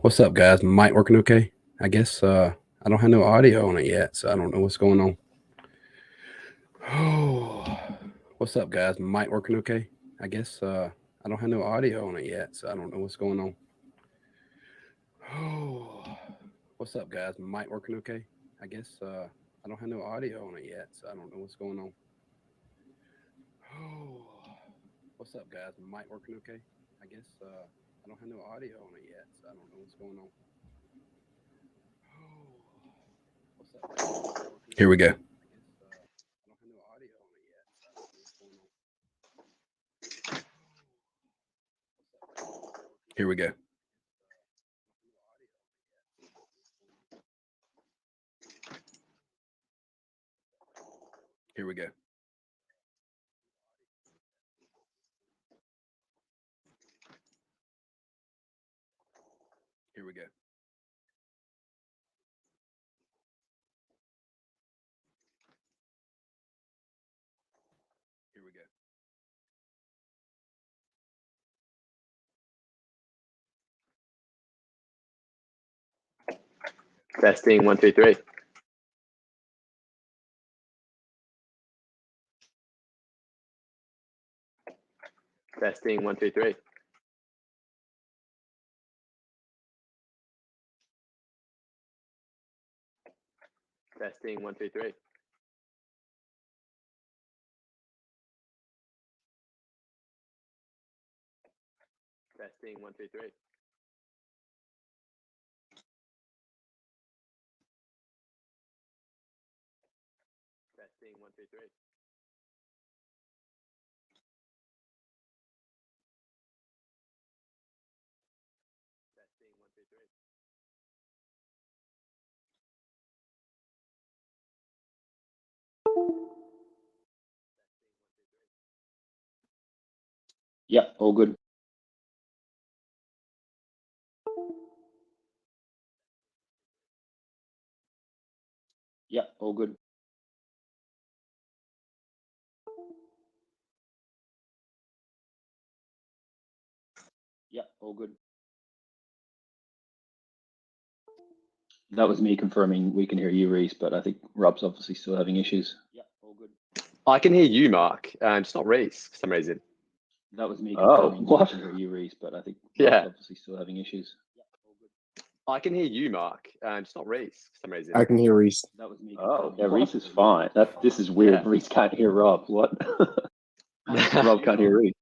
What's up, guys? Mic working okay? I guess I don't have no audio on it yet, so I don't know what's going on. Oh, what's up, guys? Mic working okay? I guess I don't have no audio on it yet, so I don't know what's going on. Oh, what's up, guys? Mic working okay? I guess I don't have no audio on it yet, so I don't know what's going on. Oh, what's up, guys? Mic working okay? I guess I don't have no audio on it yet, so I don't know what's going on. Here we go. Here we go. Here we go. Here we go. Here we go. Testing 1, 2, 3. Testing 1, 2, 3. Testing 1, 2, 3. Testing 1, 2, 3. Testing 1, 2, 3. Testing 1, 2, 3. Yep, all good. Yep, all good. Yep, all good. That was me confirming we can hear you, Reese, but I think Rob's obviously still having issues. Yep, all good. I can hear you, Mark, just not Reese for some reason. That was me confirming what? we can hear you, Reese, but I think Yeah. Rob's obviously still having issues. Yep, all good. I can hear you, Mark, just not Reese for some reason. I can hear Reese. That was me Oh, confirming. yeah, Reese is fine. This is weird. Yeah. Reese can't hear Rob. What? Rob can't hear Reese.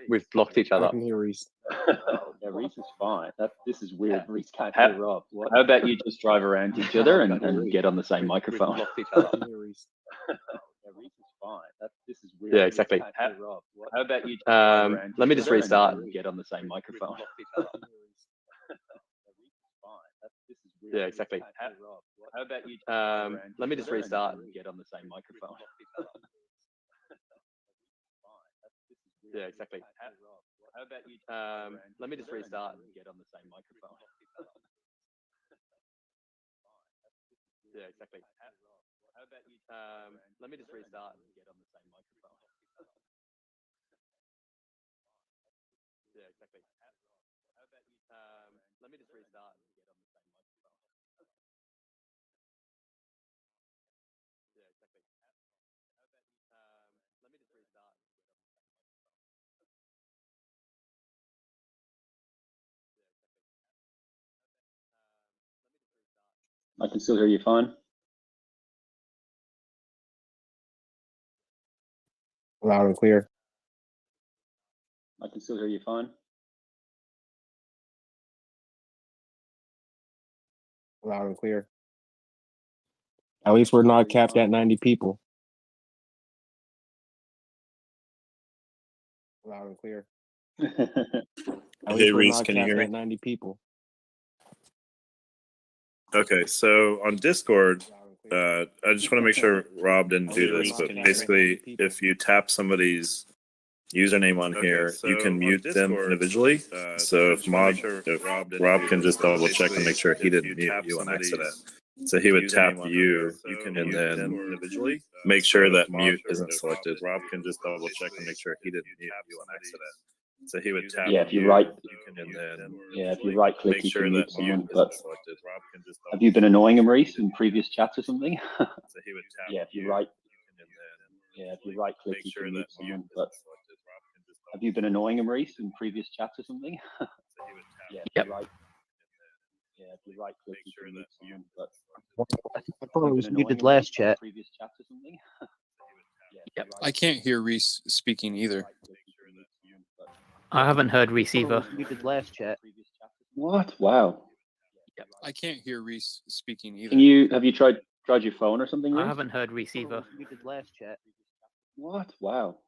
We've blocked each I other. can hear Reese. Yeah, Reese is fine. This is weird. Yeah. Reese can't How- hear Rob. What? How about you just drive around each other and Reese. get on the same We've microphone? blocked each I other. can hear Reese. Yeah, Reese is fine. This is weird. Yeah, Reese exactly. can't hear Rob. What? How about you just drive around Let me each just other restart. and get on the same We've microphone? blocked each other. This is weird. Yeah, exactly. Reese can't hear Rob. What? How about you just drive around Let me each just other restart. and get on the same microphone? Yeah, exactly. How about you just Let me just restart. get on the same microphone? Yeah, exactly. How about you Let me just restart. get on the same microphone? Yeah, exactly. Let me just restart. Yeah, exactly. Let me just restart. I can still hear you fine. Loud and clear. I can still hear you fine. Loud and clear. At least we're not capped at 90 people. Loud and clear. At least we're Reese, not can you capped hear me? at 90 people. Okay, so on Discord, I just want to make sure Rob didn't do this, but basically, if you tap somebody's username on here, you can mute them individually. So if Rob can just double check and make sure he didn't mute you on accident. So he would tap you, and then make sure that mute isn't selected. Rob can just double check and make sure he didn't mute you on accident. So he would tap. Yeah, if you right. you can and then Yeah, if you right click, make you sure can that mute someone. mute But is selected. Rob can just have you been annoying him, Reese, in previous chats or something? So he would tap. Yeah, if you right. You can and then Yeah, if you right click, make you sure can that mute mute someone. is But selected. Rob can just have you been annoying him, Reese, in previous chats or something? So he would tap. Yeah, if Yep. you right. Yeah, if you right click, Make you sure can that mute mute someone. is But I have thought you it been was annoying muted him, last Reese, in chat. previous chats or something? Yeah, if Yep. you right I can't hear Reese speaking either. right click, you can mute someone. But I haven't heard Reese I thought it either. was muted last chat. What? Wow. Yep. I can't hear Reese speaking either. Can you have you tried your phone or something, I Reese? haven't heard Reese either. Muted last chat. What? Wow.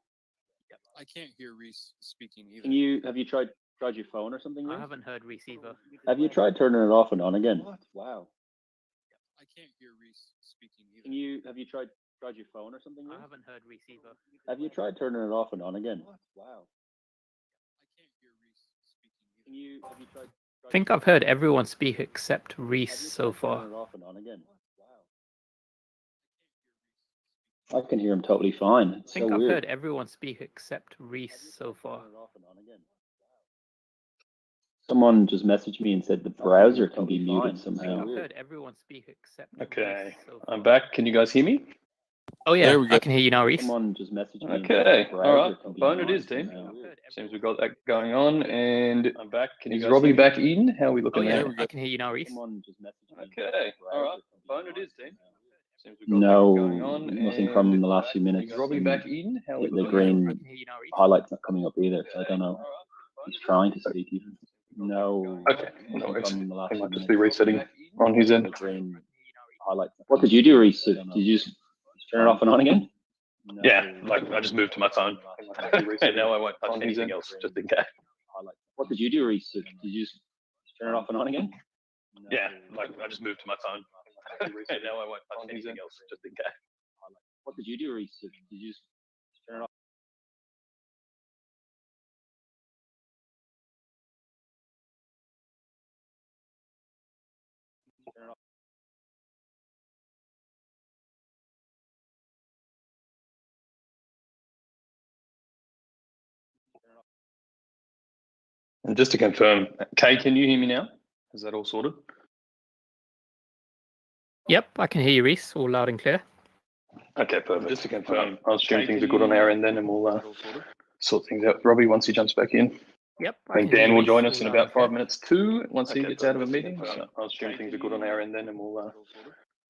I can't hear Reese speaking either. Can you have you tried your phone or something, I Reese? haven't heard Reese either. Have you tried turning it off and on again? What? Wow. I can't hear Reese speaking either. Can you have you tried your phone or something, I Reese? haven't heard Reese either. Have you tried turning it off and on again? What? Wow. I can't hear Reese speaking either. Can you have you tried I think I've heard everyone speak except have Reese you so tried far. turning it off and on again? Wow. I can hear him totally fine. I It's think so I've weird. heard everyone speak except Reese so far. Turning it off and on again. Someone just messaged me and said the browser can be muted I think somehow. I've heard everyone speak except Okay, Reese so far. I'm back. Can you guys hear me? Oh yeah, There we go. I can hear you now, Reese. Someone just messaged me. and said Okay, the all right. browser can be Phone it muted is, team. somehow. Seems we've got that going on, and I'm back. Can you is guys Robbie hear me? back in? How are we Oh looking yeah, There there? we go. I can hear you now, Reese. Someone just messaged me. and said Okay, the all browser right. can be Phone it muted is, team. somehow. Seems we've got that No, going on, nothing from and the last few minutes. is Robbie and back in? How are we The looking Oh yeah, there? I green can hear you now, Reese. highlight's not coming up either, so I don't know. He's trying to speak even. No. Okay, no nothing worries. from the last He few might just minutes. be resetting on his end. The green highlight's not What did you do, Reese? Did you just turn it off and on again? Yeah, like I just moved to my phone. And now I won't touch on his anything end. else, just in case. What did you do, Reese? Did you just turn it off and on again? Yeah, like I just moved to my phone. And now I won't touch anything else, just in case. What did you do, Reese? Did you just turn it off? And just to confirm, Kay, can you hear me now? Is that all sorted? Yep, I can hear you, Reese, all loud and clear. Okay, perfect. Just to confirm, I'll assume things are good on our end then, and we'll sort things out with Robbie once he jumps back in. Yep, I think can hear Dan you, will Reese, join all us in loud about and clear. 5 minutes too, once he Okay, gets out of a perfect. meeting. So I'll assume things are good on our end then, and we'll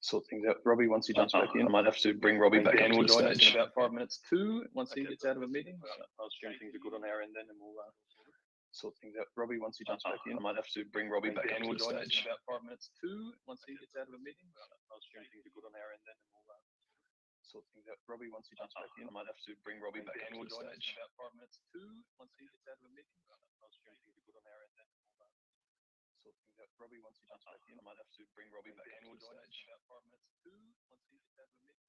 sort things out with Robbie once he jumps back in. I might have to bring Robbie back Dan up will to the join us stage. in about 5 minutes too, once he gets out of a meeting. So I'll assume things are good on our end then, and we'll sort things out. Robbie, once he jumps back in, I might have to bring Robbie back up to the stage. About 5 minutes too, once he gets out of a meeting. I'll assume things are good on our end then, and we'll sort things out. Robbie, once he jumps back in, I might have to bring Robbie back up to the stage. About 5 minutes too, once he gets out of a meeting. I'll assume things are good on our end then, and we'll sort things out. Robbie, once he jumps back in, I might have to bring Robbie back up to the stage. About 5 minutes too, once he gets out of a meeting. I'll assume things are good on our end then, and we'll sort things out. Robbie, once he jumps back in, I might have to bring Robbie back up to the stage. About 5 minutes too, once he gets out of a meeting.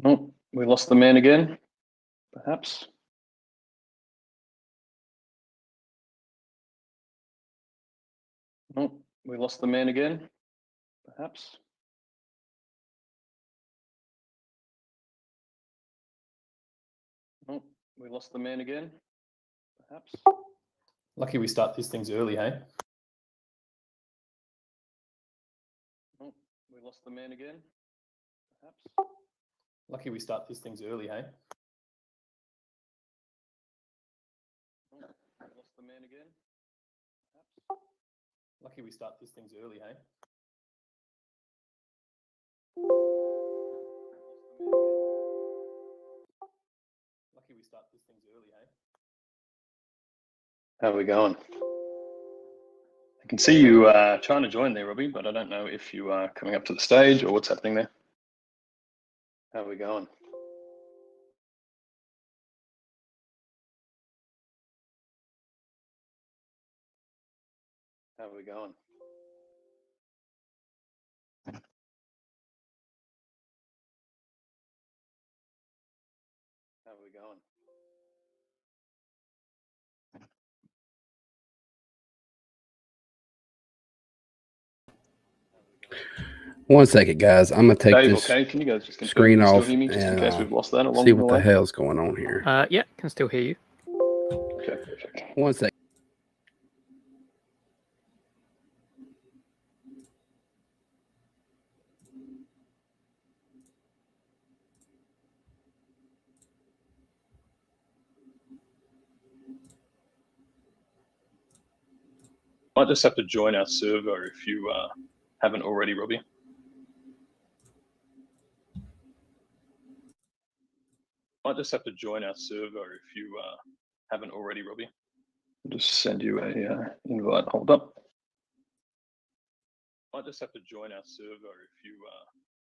Oh, we lost the man again, perhaps. Oh, we lost the man again, perhaps. Oh, we lost the man again, perhaps. Lucky we start these things early, hey? Oh, we lost the man again, Lucky we start these things early, hey? Lost the man again. Lucky we start these things early, hey? Lucky we start these things early, hey? How are we going? I can see you trying to join there, Robbie, but I don't know if you are coming up to the stage or what's happening there. How are we going? How are we going? How are we going? One second, guys. I'm gonna take Dave, this okay, can you guys just confirm screen you can still off hear me just in and case we've lost that along see the what the way? hell's going on here. Yeah, can still hear you. Okay, perfect. One second. Might just have to join our server if you haven't already, Robbie. Might just have to join our server if you haven't already, Robbie. I'll just send you a invite. Hold up. Might just have to join our server if you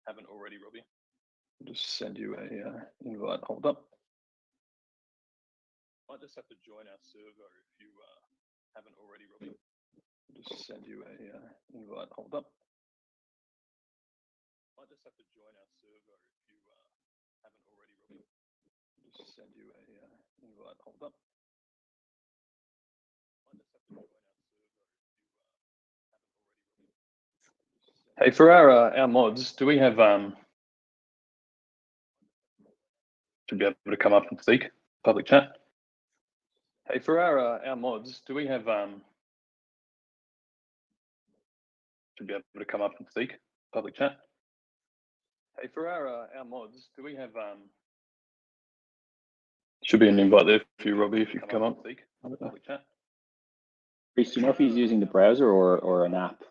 haven't already, Robbie. I'll just send you a invite. Hold up. Might just have to join our server if you haven't already, Robbie. I'll just send you a invite. Hold up. Might just have to join our server if you haven't already, Robbie. I'll just send you a invite. Hold up. Might just have to join our server if you haven't already, Robbie. Hey, for our mods, do we have to be able to come up and speak public chat? Hey, for our mods, do we have to be able to come up and speak public chat? Hey, for our mods, do we have should be an invite there for you, Robbie, if you can come up and speak public chat. Reese, do you know if he's using the browser or an app?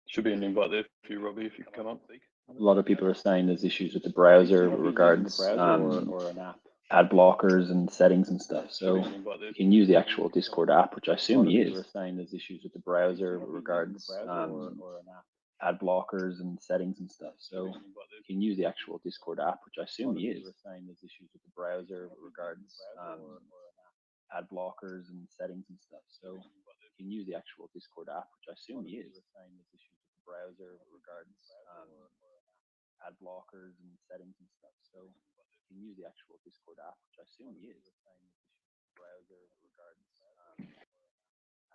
Should be an invite there for you, Robbie, if you can come up and speak. A lot of people are saying there's issues with the browser with regards or an app, ad blockers and settings and stuff. So you can use the actual Discord app, which I assume he is. People are saying there's issues with the browser with regards or an app, ad blockers and settings and stuff. So you can use the actual Discord app, which I assume he is. People are saying there's issues with the browser with regards ad blockers and settings and stuff. So you can use the actual Discord app, which I assume he is. People are saying there's issues with the browser with regards ad blockers and settings and stuff. So you can use the actual Discord app, which I assume he is. Browser regards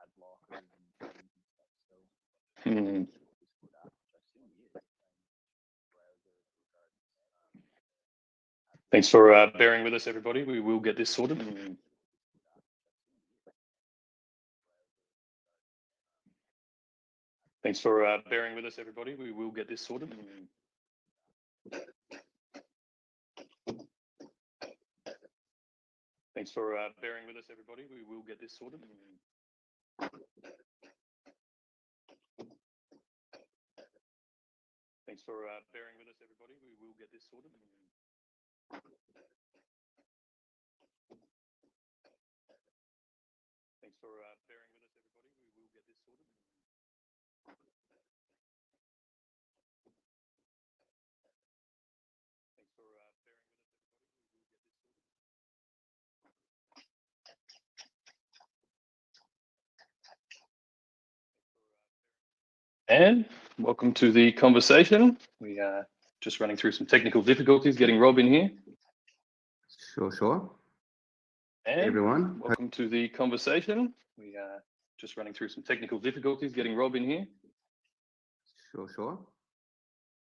ad blockers and settings and stuff. So Discord app, which I assume he is. Thanks for bearing with us, everybody. We will get this sorted. Thanks for bearing with us, everybody. We will get this sorted. Thanks for bearing with us, everybody. We will get this sorted. Thanks for bearing with us, everybody. We will get this sorted. Thanks for bearing with us, everybody. We will get this sorted. Thanks for bearing with us, everybody. And welcome to the conversation. We are just running through some technical difficulties getting Rob in here. Sure. And Everyone. welcome to the conversation. We are just running through some technical difficulties getting Rob in here. Sure.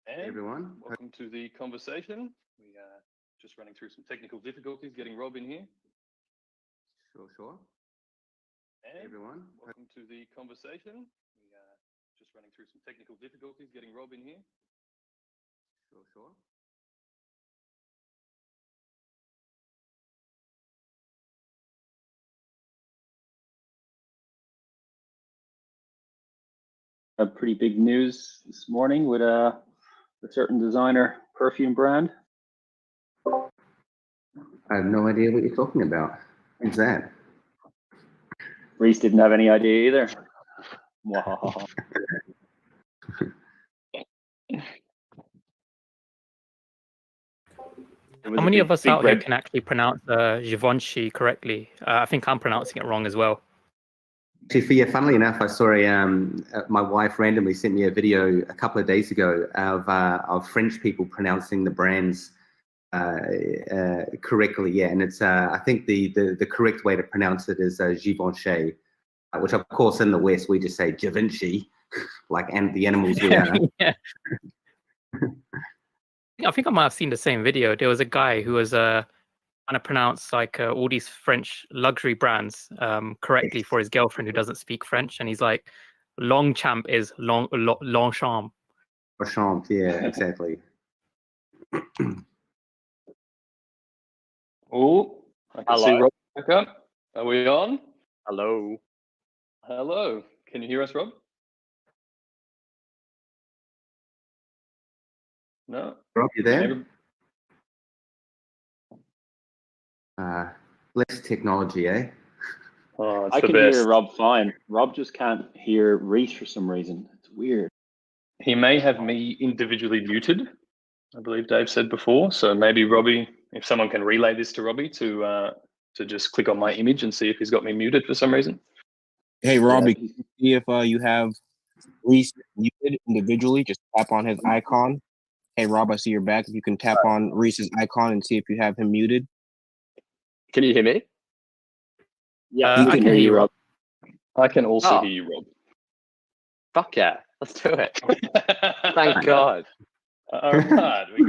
And Everyone. welcome to the conversation. We are just running through some technical difficulties getting Rob in here. Sure. And Everyone. welcome to the conversation. We are just running through some technical difficulties getting Rob in here. A pretty big news this morning with a certain designer perfume brand. I have no idea what you're talking about. Who's that? Reese didn't have any idea either. Wow. How many of us out here can actually pronounce Givenchy correctly? I think I'm pronouncing it wrong as well. Actually, funnily enough, I saw my wife randomly sent me a video a couple of days ago of French people pronouncing the brands correctly. Yeah, and it's I think the correct way to pronounce it is Givenchy, which of course in the West we just say Givenchy, like and the animals we are. Yeah. I think I might have seen the same video. There was a guy who was trying to pronounce like all these French luxury brands correctly for his girlfriend who doesn't speak French, and he's like, Longchamp is Longchamp. Longchamp, yeah, exactly. Oh, I can see Rob back up. Are we on? Hello. Hello. Can you hear us, Rob? No. Rob, you there? Less technology, eh? Oh, it's I the can best. hear Rob fine. Rob just can't hear Reese for some reason. It's weird. He may have me individually muted, I believe Dave said before. So maybe Robbie, if someone can relay this to Robbie to just click on my image and see if he's got me muted for some reason. Hey, Robbie, can you see if you have Reese muted individually? Just tap on his icon. Hey, Rob, I see your back. If you can tap on Reese's icon and see if you have him muted. Can you hear me? Yeah, I can hear you, Rob. I can also hear you, Rob. Fuck yeah, let's do it. Thank God. All right, we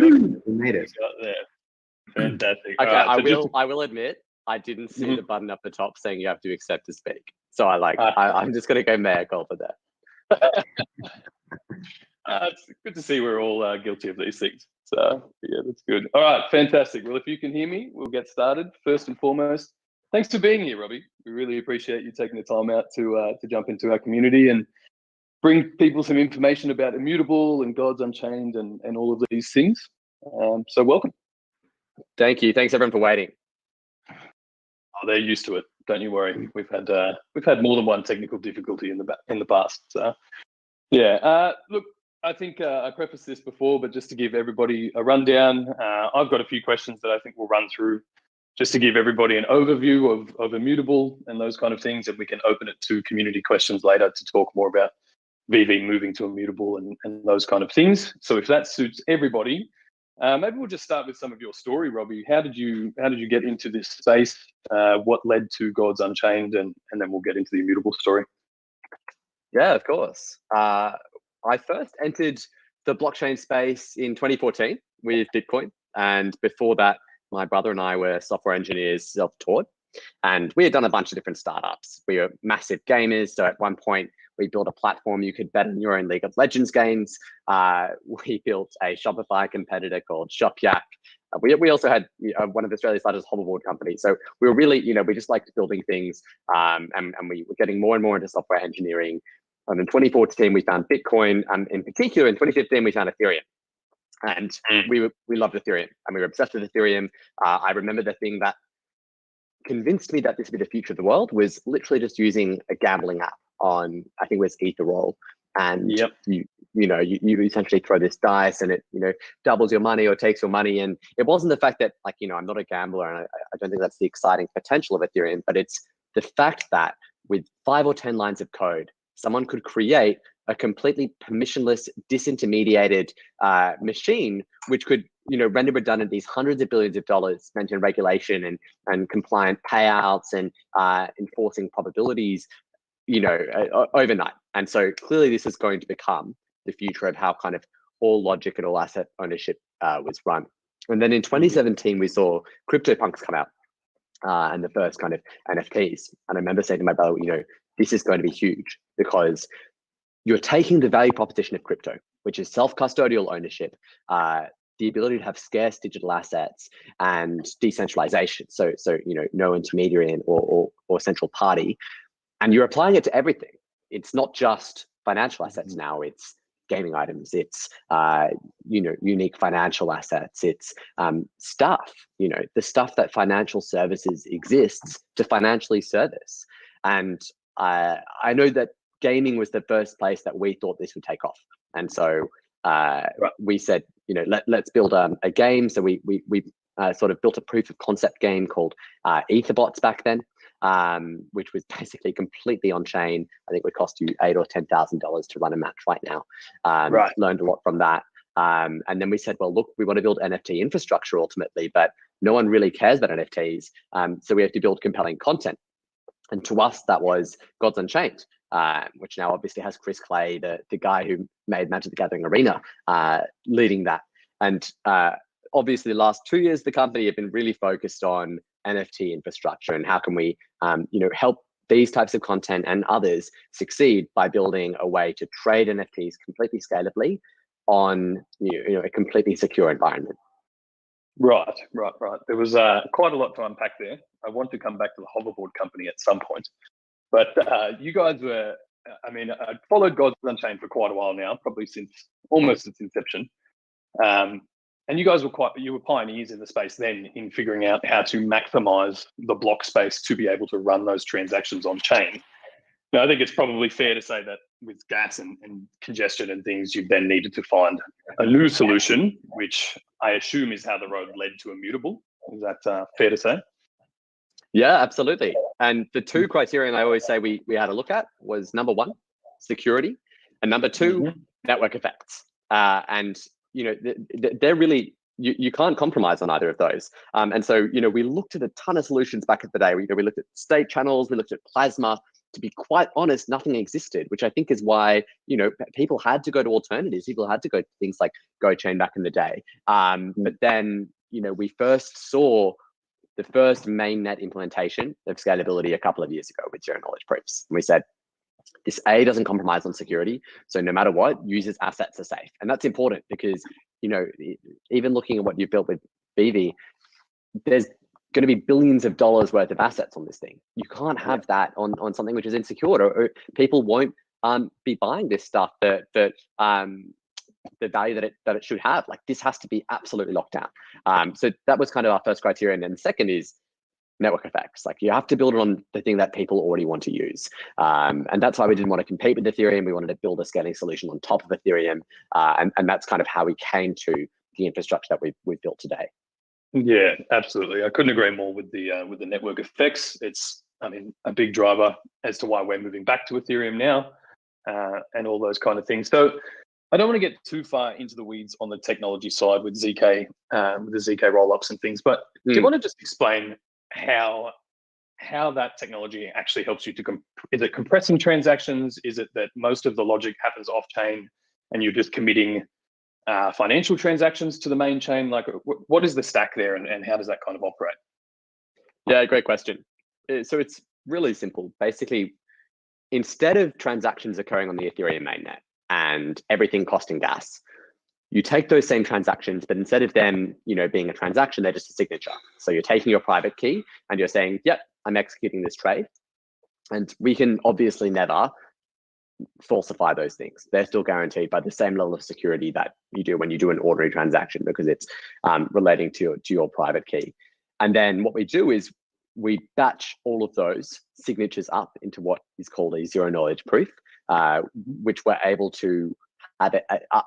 made it. got there. Fantastic. Okay, All right, I will admit I didn't see the button up the top saying you have to accept to speak. So I'm just gonna go mea culpa there. It's good to see we're all guilty of these things. So yeah, that's good. All right, fantastic. Well, if you can hear me, we'll get started. First and foremost, thanks for being here, Robbie. We really appreciate you taking the time out to jump into our community and bring people some information about Immutable and Gods Unchained and all of these things. So welcome. Thank you. Thanks everyone for waiting. Oh, they're used to it. Don't you worry. We've had more than one technical difficulty in the past. So yeah. Look, I think I prefaced this before, but just to give everybody a rundown, I've got a few questions that I think we'll run through just to give everybody an overview of Immutable and those kind of things, and we can open it to community questions later to talk more about VV moving to Immutable and those kind of things. So if that suits everybody, maybe we'll just start with some of your story, Robbie. How did you get into this space? What led to Gods Unchained, and then we'll get into the Immutable story. Yeah, of course. I first entered the blockchain space in 2014 with Bitcoin. And before that, my brother and I were software engineers, self-taught. And we had done a bunch of different startups. We were massive gamers. So at one point, we built a platform you could bet on your own League of Legends games. We built a Shopify competitor called ShopYak. We also had one of Australia's largest hoverboard companies. So we were really, we just liked building things. And we were getting more and more into software engineering. And in 2014, we found Bitcoin. And in particular, in 2015, we found Ethereum. And we loved Ethereum. And we were obsessed with Ethereum. I remember the thing that convinced me that this would be the future of the world was literally just using a gambling app on, I think it was Etherroll. And you essentially throw this dice and it, doubles your money or takes your money. And it wasn't the fact that I'm not a gambler and I don't think that's the exciting potential of Ethereum, but it's the fact that with 5 or 10 lines of code, someone could create a completely permissionless, disintermediated machine, which could, render redundant these hundreds of billions of dollars spent in regulation and compliant payouts and enforcing probabilities, overnight. And so clearly this is going to become the future of how kind of all logic and all asset ownership was run. And then in 2017, we saw CryptoPunks come out and the first kind of NFTs. And I remember saying to my brother, this is going to be huge because you're taking the value proposition of crypto, which is self-custodial ownership, the ability to have scarce digital assets and decentralization. So no intermediary or central party, and you're applying it to everything. It's not just financial assets now. It's gaming items. It's unique financial assets. It's stuff. The stuff that financial services exists to financially service. And I know that gaming was the first place that we thought this would take off. And so we said, let's build a game. So we sort of built a proof of concept game called Etherbots back then, which was basically completely on chain. I think it would cost you $8,000 or $10,000 to run a match right now. Learned a lot from that. And then we said, well, look, we want to build NFT infrastructure ultimately, but no one really cares about NFTs. So we have to build compelling content. And to us, that was Gods Unchained, which now obviously has Chris Clay, the guy who made Magic the Gathering Arena, leading that. And obviously the last 2 years, the company have been really focused on NFT infrastructure and how can we help these types of content and others succeed by building a way to trade NFTs completely scalably on a completely secure environment. Right. There was quite a lot to unpack there. I want to come back to the hoverboard company at some point, but you guys were, I followed Gods Unchained for quite a while now, probably almost its inception. And you guys were pioneers in the space then in figuring out how to maximize the block space to be able to run those transactions on chain. Now, I think it's probably fair to say that with gas and congestion and things, you then needed to find a new solution, which I assume is how the road led to Immutable. Is that fair to say? Yeah, absolutely. And the two criteria I always say we had to look at was number one, security, and number two, network effects. And they're really, you can't compromise on either of those. And so, we looked at a ton of solutions back in the day. We looked at state channels, we looked at plasma. To be quite honest, nothing existed, which I think is why, people had to go to alternatives. People had to go to things like GoChain back in the day. But then, we first saw the first mainnet implementation of scalability a couple of years ago with zero knowledge proofs. And we said, this doesn't compromise on security. So no matter what, users' assets are safe. And that's important because, even looking at what you've built with BV, there's going to be billions of dollars worth of assets on this thing. You can't have that on something which is insecure, or people won't be buying this stuff that the value that it should have. Like, this has to be absolutely locked down. So that was kind of our first criterion. And the second is network effects. Like, you have to build it on the thing that people already want to use. And that's why we didn't want to compete with Ethereum. We wanted to build a scaling solution on top of Ethereum. And that's kind of how we came to the infrastructure that we've built today. Yeah, absolutely. I couldn't agree more with the network effects. It's, a big driver as to why we're moving back to Ethereum now, and all those kind of things. So I don't want to get too far into the weeds on the technology side with ZK, with the ZK rollups and things, but do you want to just explain how that technology actually helps you to is it compressing transactions? Is it that most of the logic happens off chain and you're just committing financial transactions to the main chain? Like, what is the stack there, and how does that kind of operate? Yeah, great question. So it's really simple. Basically, instead of transactions occurring on the Ethereum mainnet and everything costing gas, you take those same transactions, but instead of them, being a transaction, they're just a signature. So you're taking your private key and you're saying, yep, I'm executing this trade. And we can obviously never falsify those things. They're still guaranteed by the same level of security that you do when you do an ordinary transaction, because it's relating to your private key. And then what we do is we batch all of those signatures up into what is called a zero knowledge proof, which we're able to have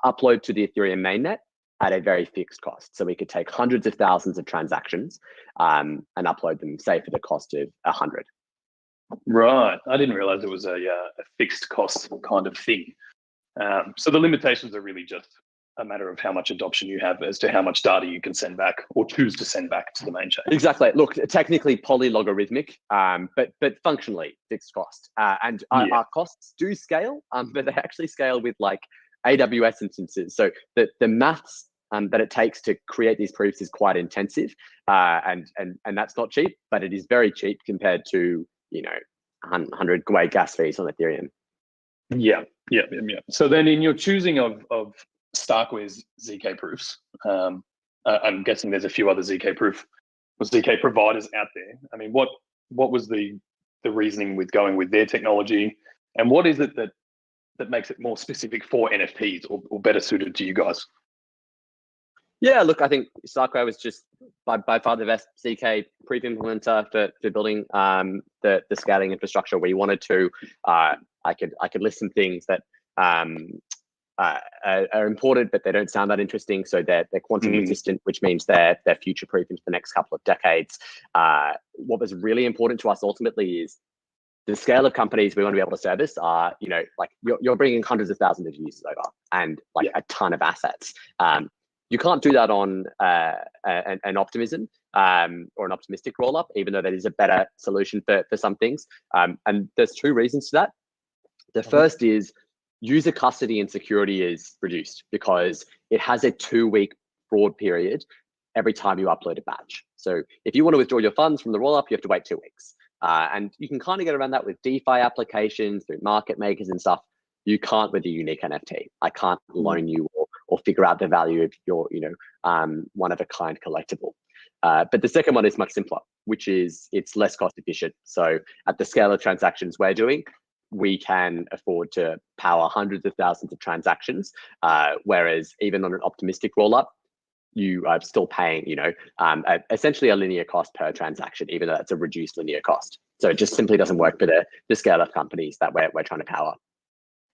upload to the Ethereum mainnet at a very fixed cost. So we could take hundreds of thousands of transactions and upload them, say, for the cost of 100. Right. I didn't realize it was a fixed cost kind of thing. So the limitations are really just a matter of how much adoption you have as to how much data you can send back or choose to send back to the main chain. Exactly. Look, technically polylogarithmic, but functionally fixed cost. And our costs do scale, but they actually scale with like AWS instances. So the maths that it takes to create these proofs is quite intensive, and that's not cheap, but it is very cheap compared to 100 Gwei gas fees on Ethereum. Yeah. So then in your choosing of Starkware's ZK proofs. I'm guessing there's a few other ZK proof or ZK providers out there. I mean, what was the reasoning with going with their technology, and what is it that makes it more specific for NFTs or better suited to you guys? Yeah, look, I think Starkware was just by far the best ZK proof implementer for building the scaling infrastructure we wanted to. I could list some things that are important, but they don't sound that interesting. So they're quantum resistant, which means they're future proof into the next couple of decades. What was really important to us ultimately is the scale of companies we want to be able to service are, like you're bringing hundreds of thousands of users over and like a ton of assets. You can't do that on an optimism or an optimistic rollup, even though that is a better solution for some things. And there's two reasons to that. The first is user custody and security is reduced because it has a 2-week fraud period every time you upload a batch. So if you want to withdraw your funds from the rollup, you have to wait 2 weeks. And you can kind of get around that with DeFi applications, through market makers and stuff. You can't with a unique NFT. I can't loan you or figure out the value of your, one of a kind collectible. But the second one is much simpler, which is it's less cost efficient. So at the scale of transactions we're doing, we can afford to power hundreds of thousands of transactions. Whereas even on an optimistic rollup, you are still paying, essentially a linear cost per transaction, even though that's a reduced linear cost. So it just simply doesn't work for the scale of companies that we're trying to power.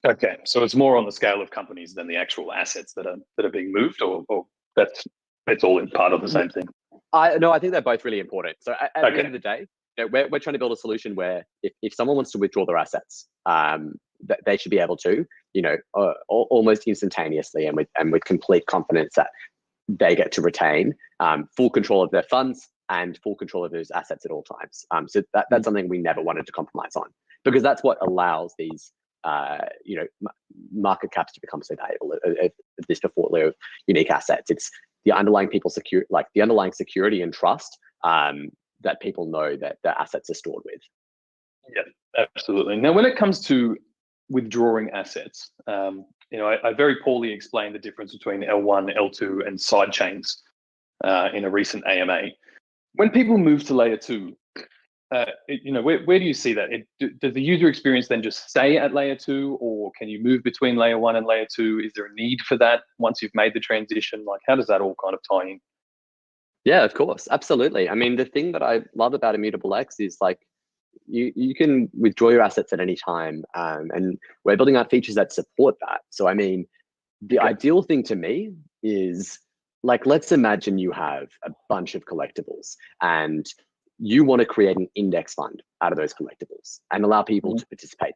Okay, so it's more on the scale of companies than the actual assets that are being moved, or that's all in part of the same thing. No, I think they're both really important. So at the end of the day, we're trying to build a solution where if someone wants to withdraw their assets, they should be able to, almost instantaneously and with complete confidence that they get to retain full control of their funds and full control of those assets at all times. So that's something we never wanted to compromise on, because that's what allows these market caps to become so valuable of this portfolio of unique assets. It's the underlying the underlying security and trust that people know that their assets are stored with. Yeah, absolutely. Now, when it comes to withdrawing assets, I very poorly explained the difference between L1, L2, and side chains in a recent AMA. When people move to layer 2, where do you see that? Does the user experience then just stay at layer 2, or can you move between layer 1 and layer 2? Is there a need for that once you've made the transition? Like, how does that all kind of tie in? Yeah, of course, absolutely. I mean, the thing that I love about Immutable X is like you can withdraw your assets at any time, and we're building out features that support that. So, I mean, the ideal thing to me is like, let's imagine you have a bunch of collectibles and you want to create an index fund out of those collectibles and allow people to participate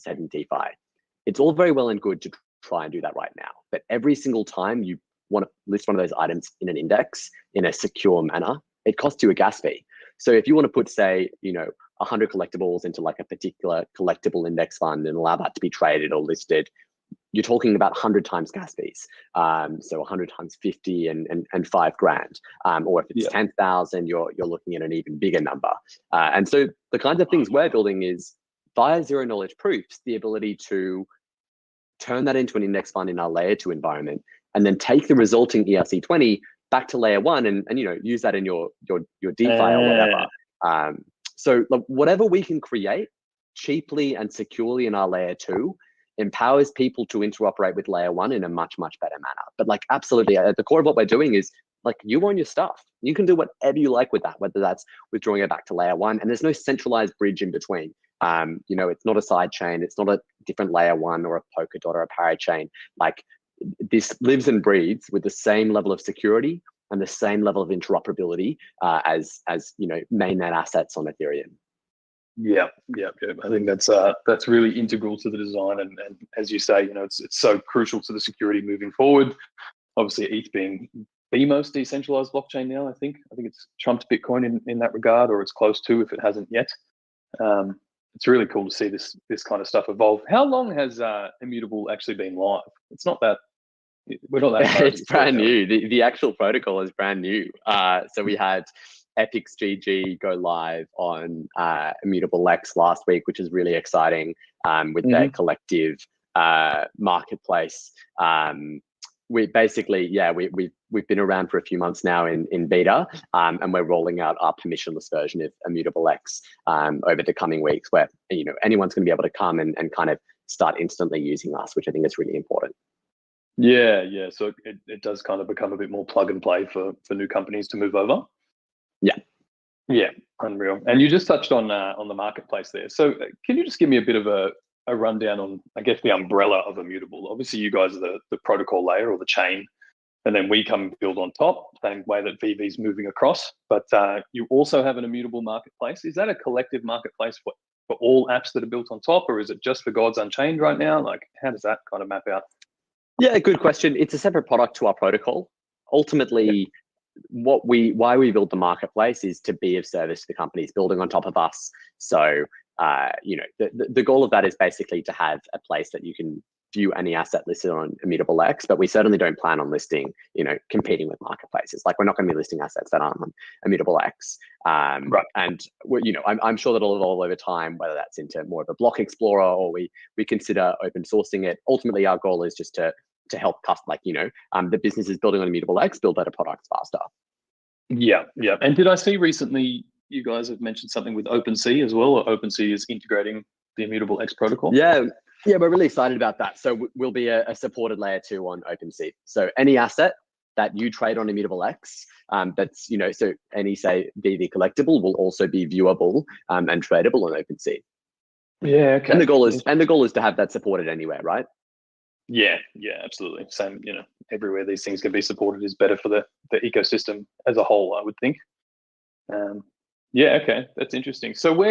in DeFi. It's all very well and good to try and do that right now, but every single time you want to list one of those items in an index in a secure manner, it costs you a gas fee. So if you want to put, say, 100 collectibles into like a particular collectible index fund and allow that to be traded or listed, you're talking about 100 times gas fees. So 100 times 50 and $5,000. Or if it's 10,000, you're looking at an even bigger number. And so the kinds of things we're building is via zero knowledge proofs, the ability to turn that into an index fund in our layer 2 environment, and then take the resulting ERC20 back to layer 1 and use that in your DeFi or whatever. So whatever we can create cheaply and securely in our layer 2 empowers people to interoperate with layer 1 in a much, much better manner. But like, absolutely, at the core of what we're doing is like, you own your stuff. You can do whatever you like with that, whether that's withdrawing it back to layer 1, and there's no centralized bridge in between. It's not a side chain. It's not a different layer 1 or a Polkadot or a parachain. Like, this lives and breathes with the same level of security and the same level of interoperability as mainnet assets on Ethereum. Yeah. I think that's really integral to the design, and as you say, it's so crucial to the security moving forward. Obviously, ETH being the most decentralized blockchain now, I think it's trumped Bitcoin in that regard, or it's close to, if it hasn't yet. It's really cool to see this kind of stuff evolve. How long has Immutable actually been live? It's not that we're not that far. It's brand new. The actual protocol is brand new. So we had Epic's GG go live on Immutable X last week, which is really exciting, with their collective marketplace. we basically, we've been around for a few months now in beta, and we're rolling out our permissionless version of Immutable X over the coming weeks, where anyone's going to be able to come and kind of start instantly using us, which I think is really important. Yeah. So it does kind of become a bit more plug and play for new companies to move over. Yeah, unreal. And you just touched on the marketplace there. So can you just give me a bit of a rundown on, I guess, the umbrella of Immutable? Obviously, you guys are the protocol layer or the chain, and then we come build on top, same way that VV's moving across. But you also have an Immutable marketplace. Is that a collective marketplace for all apps that are built on top, or is it just for Gods Unchained right now? Like, how does that kind of map out? Yeah, good question. It's a separate product to our protocol. Ultimately, why we build the marketplace is to be of service to the companies building on top of us. So, the goal of that is basically to have a place that you can view any asset listed on Immutable X, but we certainly don't plan on listing, competing with marketplaces. Like, we're not going to be listing assets that aren't on Immutable X. Right. And I'm sure that it'll evolve over time, whether that's into more of a block explorer or we consider open sourcing it. Ultimately, our goal is just to help the businesses building on Immutable X build better products faster. Yeah. And did I see recently you guys have mentioned something with OpenSea as well, or OpenSea is integrating the Immutable X protocol? Yeah, we're really excited about that. So we'll be a supported layer 2 on OpenSea. So any asset that you trade on Immutable X, that's so any say VV collectible will also be viewable and tradable on OpenSea. Yeah, okay. And the goal is to have that supported anywhere, right? Yeah, absolutely. Same, everywhere these things can be supported is better for the ecosystem as a whole, I would think. Okay, that's interesting. So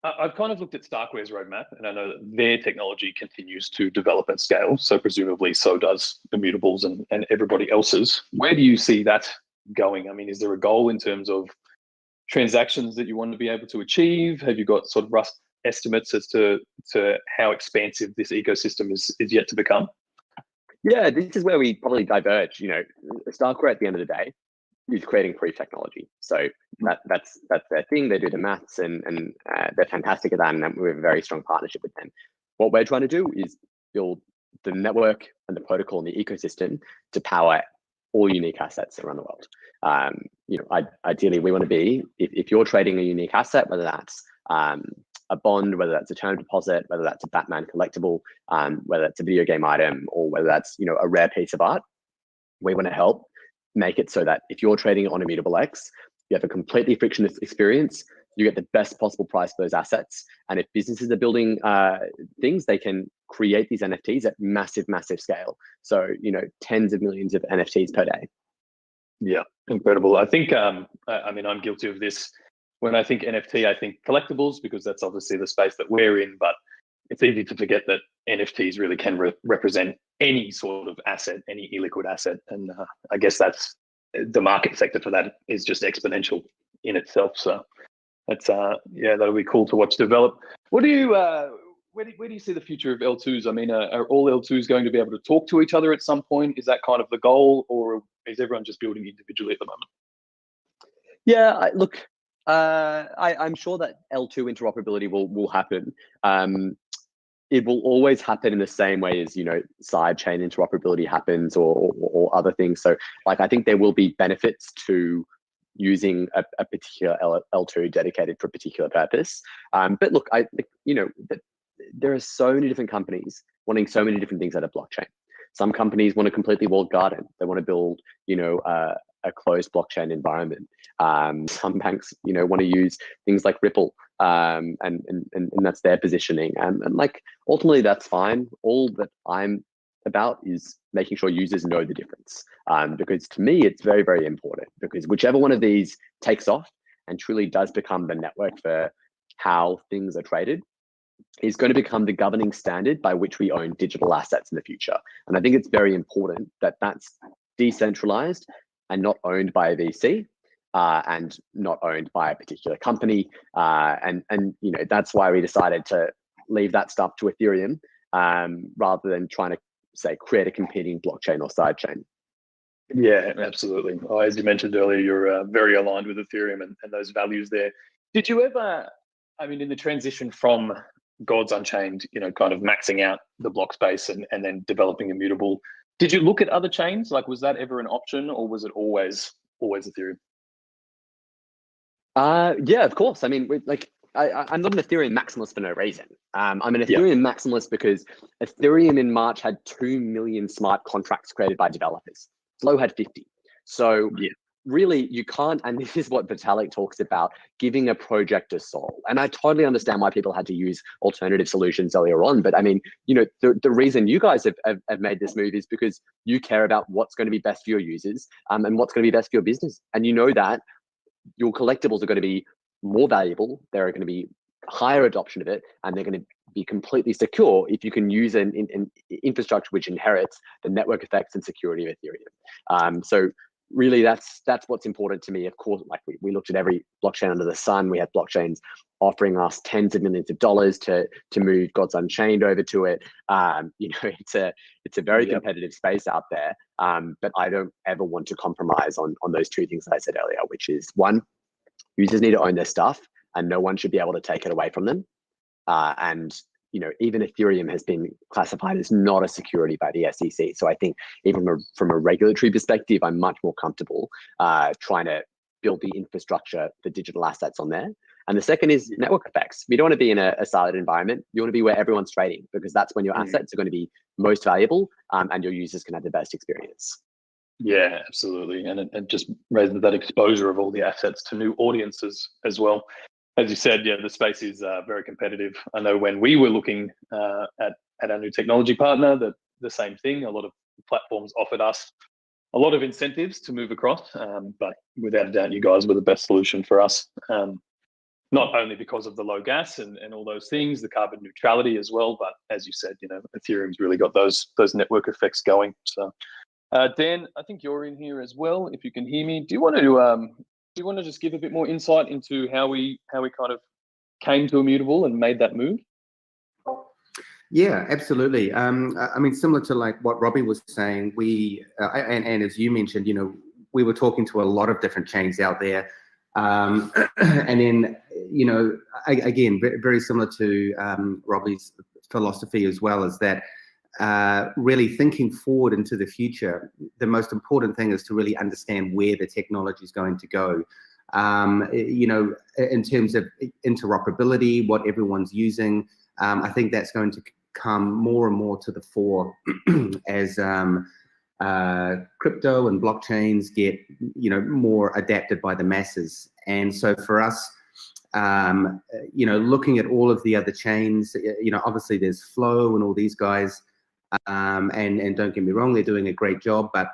I've kind of looked at Starkware's roadmap, and I know that their technology continues to develop and scale. So presumably so does Immutable's and everybody else's. Where do you see that going? I mean, is there a goal in terms of transactions that you want to be able to achieve? Have you got sort of rough estimates as to how expansive this ecosystem is yet to become? Yeah, this is where we probably diverge. Starkware at the end of the day is creating proof technology. So that's their thing. They do the maths and they're fantastic at that, and we have a very strong partnership with them. What we're trying to do is build the network and the protocol and the ecosystem to power all unique assets around the world. Ideally, we want to be, if you're trading a unique asset, whether that's a bond, whether that's a term deposit, whether that's a Batman collectible, whether that's a video game item, or whether that's a rare piece of art, we want to help make it so that if you're trading on Immutable X, you have a completely frictionless experience. You get the best possible price for those assets. And if businesses are building things, they can create these NFTs at massive scale. So tens of millions of NFTs per day. Yeah, incredible. I think I'm guilty of this. When I think NFT, I think collectibles, because that's obviously the space that we're in, but it's easy to forget that NFTs really can represent any sort of asset, any illiquid asset. And I guess that's the market sector for that is just exponential in itself. So that's, that'll be cool to watch develop. What do you, where do you see the future of L2s? I mean, are all L2s going to be able to talk to each other at some point? Is that kind of the goal, or is everyone just building individually at the moment? Yeah, I'm sure that L2 interoperability will happen. It will always happen in the same way as sidechain interoperability happens or other things. So I think there will be benefits to using a particular L2 dedicated for a particular purpose. But look, there are so many different companies wanting so many different things out of blockchain. Some companies want a completely walled garden. They want to build a closed blockchain environment. Some banks, want to use things like Ripple, and that's their positioning. And ultimately, that's fine. All that I'm about is making sure users know the difference. Because to me, it's very, very important. Because whichever one of these takes off and truly does become the network for how things are traded, is going to become the governing standard by which we own digital assets in the future. And I think it's very important that that's decentralized and not owned by a VC, and not owned by a particular company. And that's why we decided to leave that stuff to Ethereum, rather than trying to create a competing blockchain or sidechain. Yeah, absolutely. As you mentioned earlier, you're very aligned with Ethereum and those values there. Did you ever, in the transition from Gods Unchained, kind of maxing out the block space and then developing Immutable, Did you look at other chains? Like, was that ever an option, or was it always Ethereum? Yeah, of course. I mean, I'm not an Ethereum maximalist for no reason. I'm an Ethereum maximalist because Ethereum in March had 2 million smart contracts created by developers. Flow had 50. So really, you can't, and this is what Vitalik talks about, giving a project a soul. And I totally understand why people had to use alternative solutions earlier on. But I mean, the reason you guys have made this move is because you care about what's going to be best for your users and what's going to be best for your business. And you know that your collectibles are going to be more valuable. There are going to be higher adoption of it, and they're going to be completely secure if you can use an infrastructure which inherits the network effects and security of Ethereum. So really, that's what's important to me. Of course, like we looked at every blockchain under the sun. We had blockchains offering us tens of millions of dollars to move God's Unchained over to it. It's a very competitive space out there. But I don't ever want to compromise on those two things that I said earlier, which is one, users need to own their stuff, and no one should be able to take it away from them. And even Ethereum has been classified as not a security by the SEC. So I think even from a regulatory perspective, I'm much more comfortable trying to build the infrastructure for digital assets on there. And the second is network effects. We don't want to be in a silent environment. You want to be where everyone's trading, because that's when your assets are going to be most valuable and your users can have the best experience. Yeah, absolutely. And it just raises that exposure of all the assets to new audiences as well. As you said, the space is very competitive. I know when we were looking at our new technology partner, that the same thing. A lot of platforms offered us a lot of incentives to move across, but without a doubt, you guys were the best solution for us. Not only because of the low gas and all those things, the carbon neutrality as well, but as you said, Ethereum's really got those network effects going. So, Dan, I think you're in here as well. If you can hear me, do you want to just give a bit more insight into how we kind of came to Immutable and made that move? Yeah, absolutely. I mean, similar to like what Robbie was saying, we and as you mentioned, we were talking to a lot of different chains out there, and then again, very similar to Robbie's philosophy as well, is that really thinking forward into the future, the most important thing is to really understand where the technology is going to go. In terms of interoperability, what everyone's using, I think that's going to come more and more to the fore as crypto and blockchains get more adapted by the masses. And so for us, looking at all of the other chains, obviously there's Flow and all these guys, and don't get me wrong, they're doing a great job, but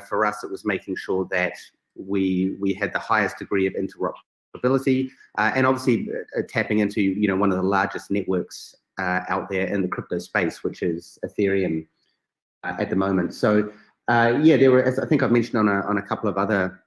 for us it was making sure that we had the highest degree of interoperability, and obviously tapping into one of the largest networks out there in the crypto space, which is Ethereum at the moment. So there were, as I think I've mentioned on a couple of other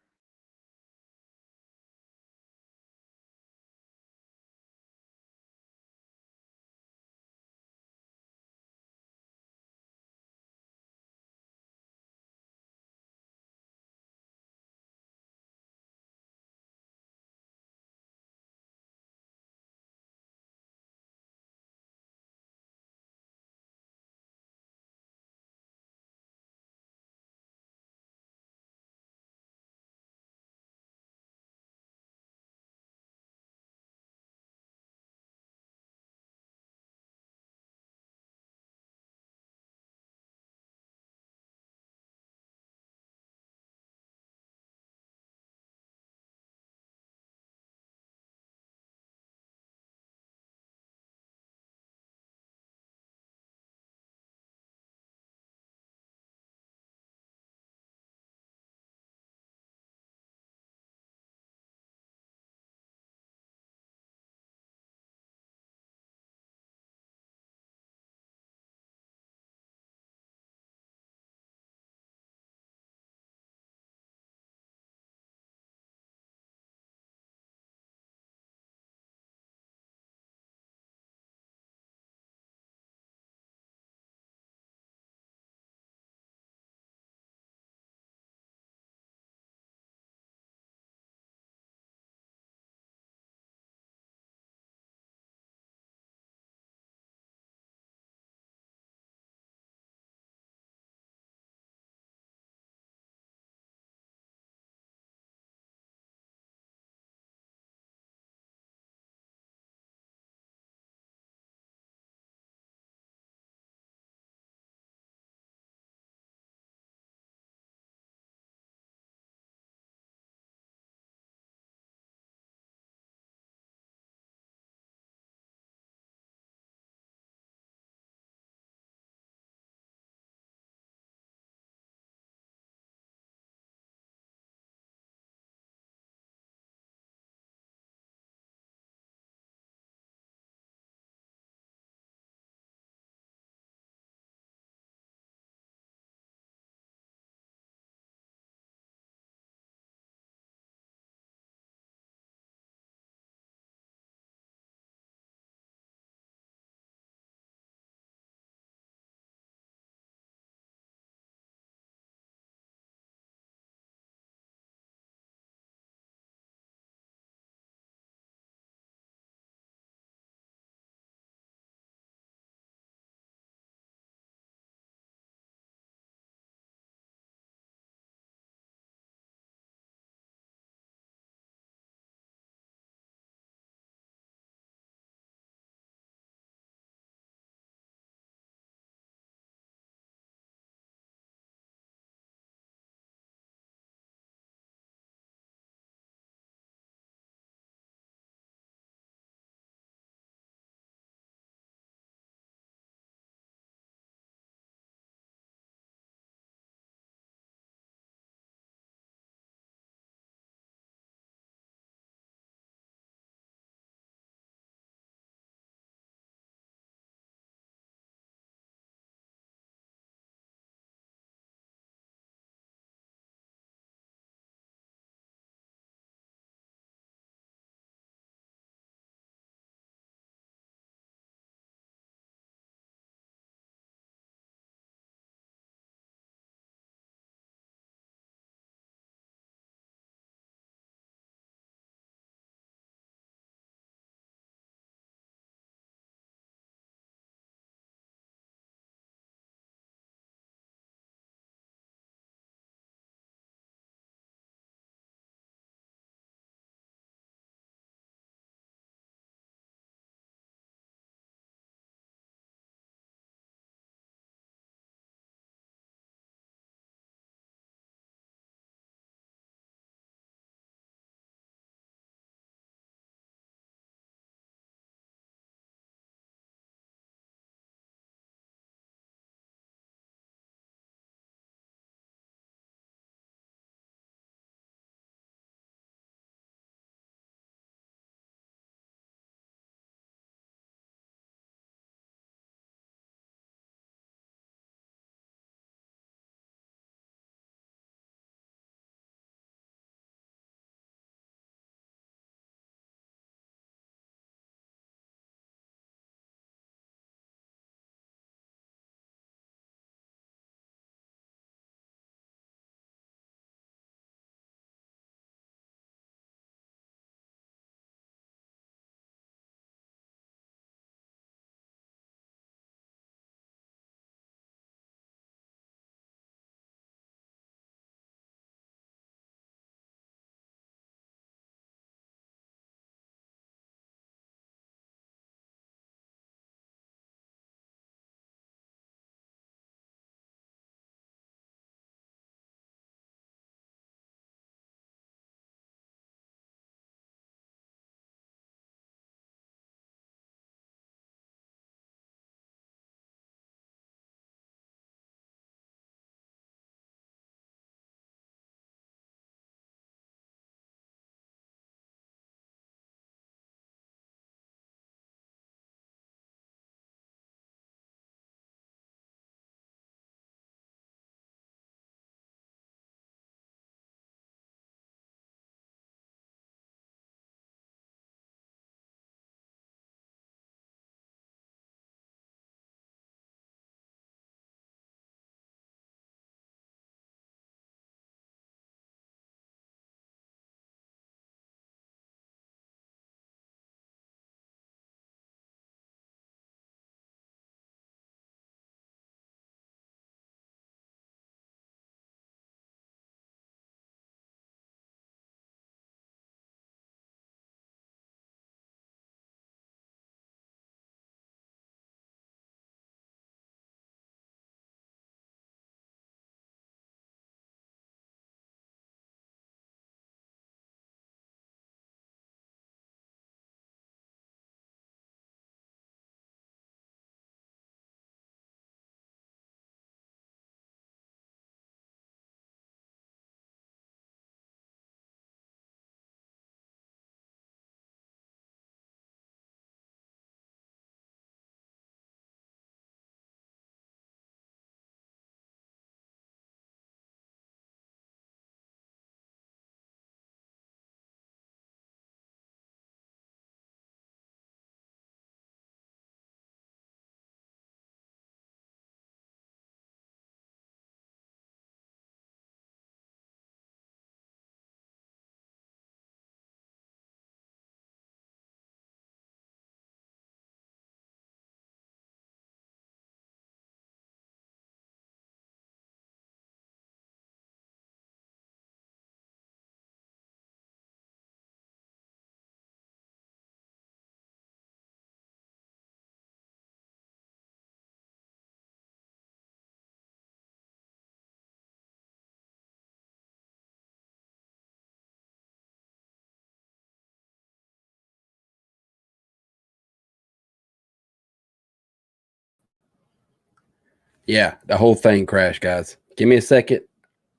Yeah, the whole thing crashed, guys. Give me a second.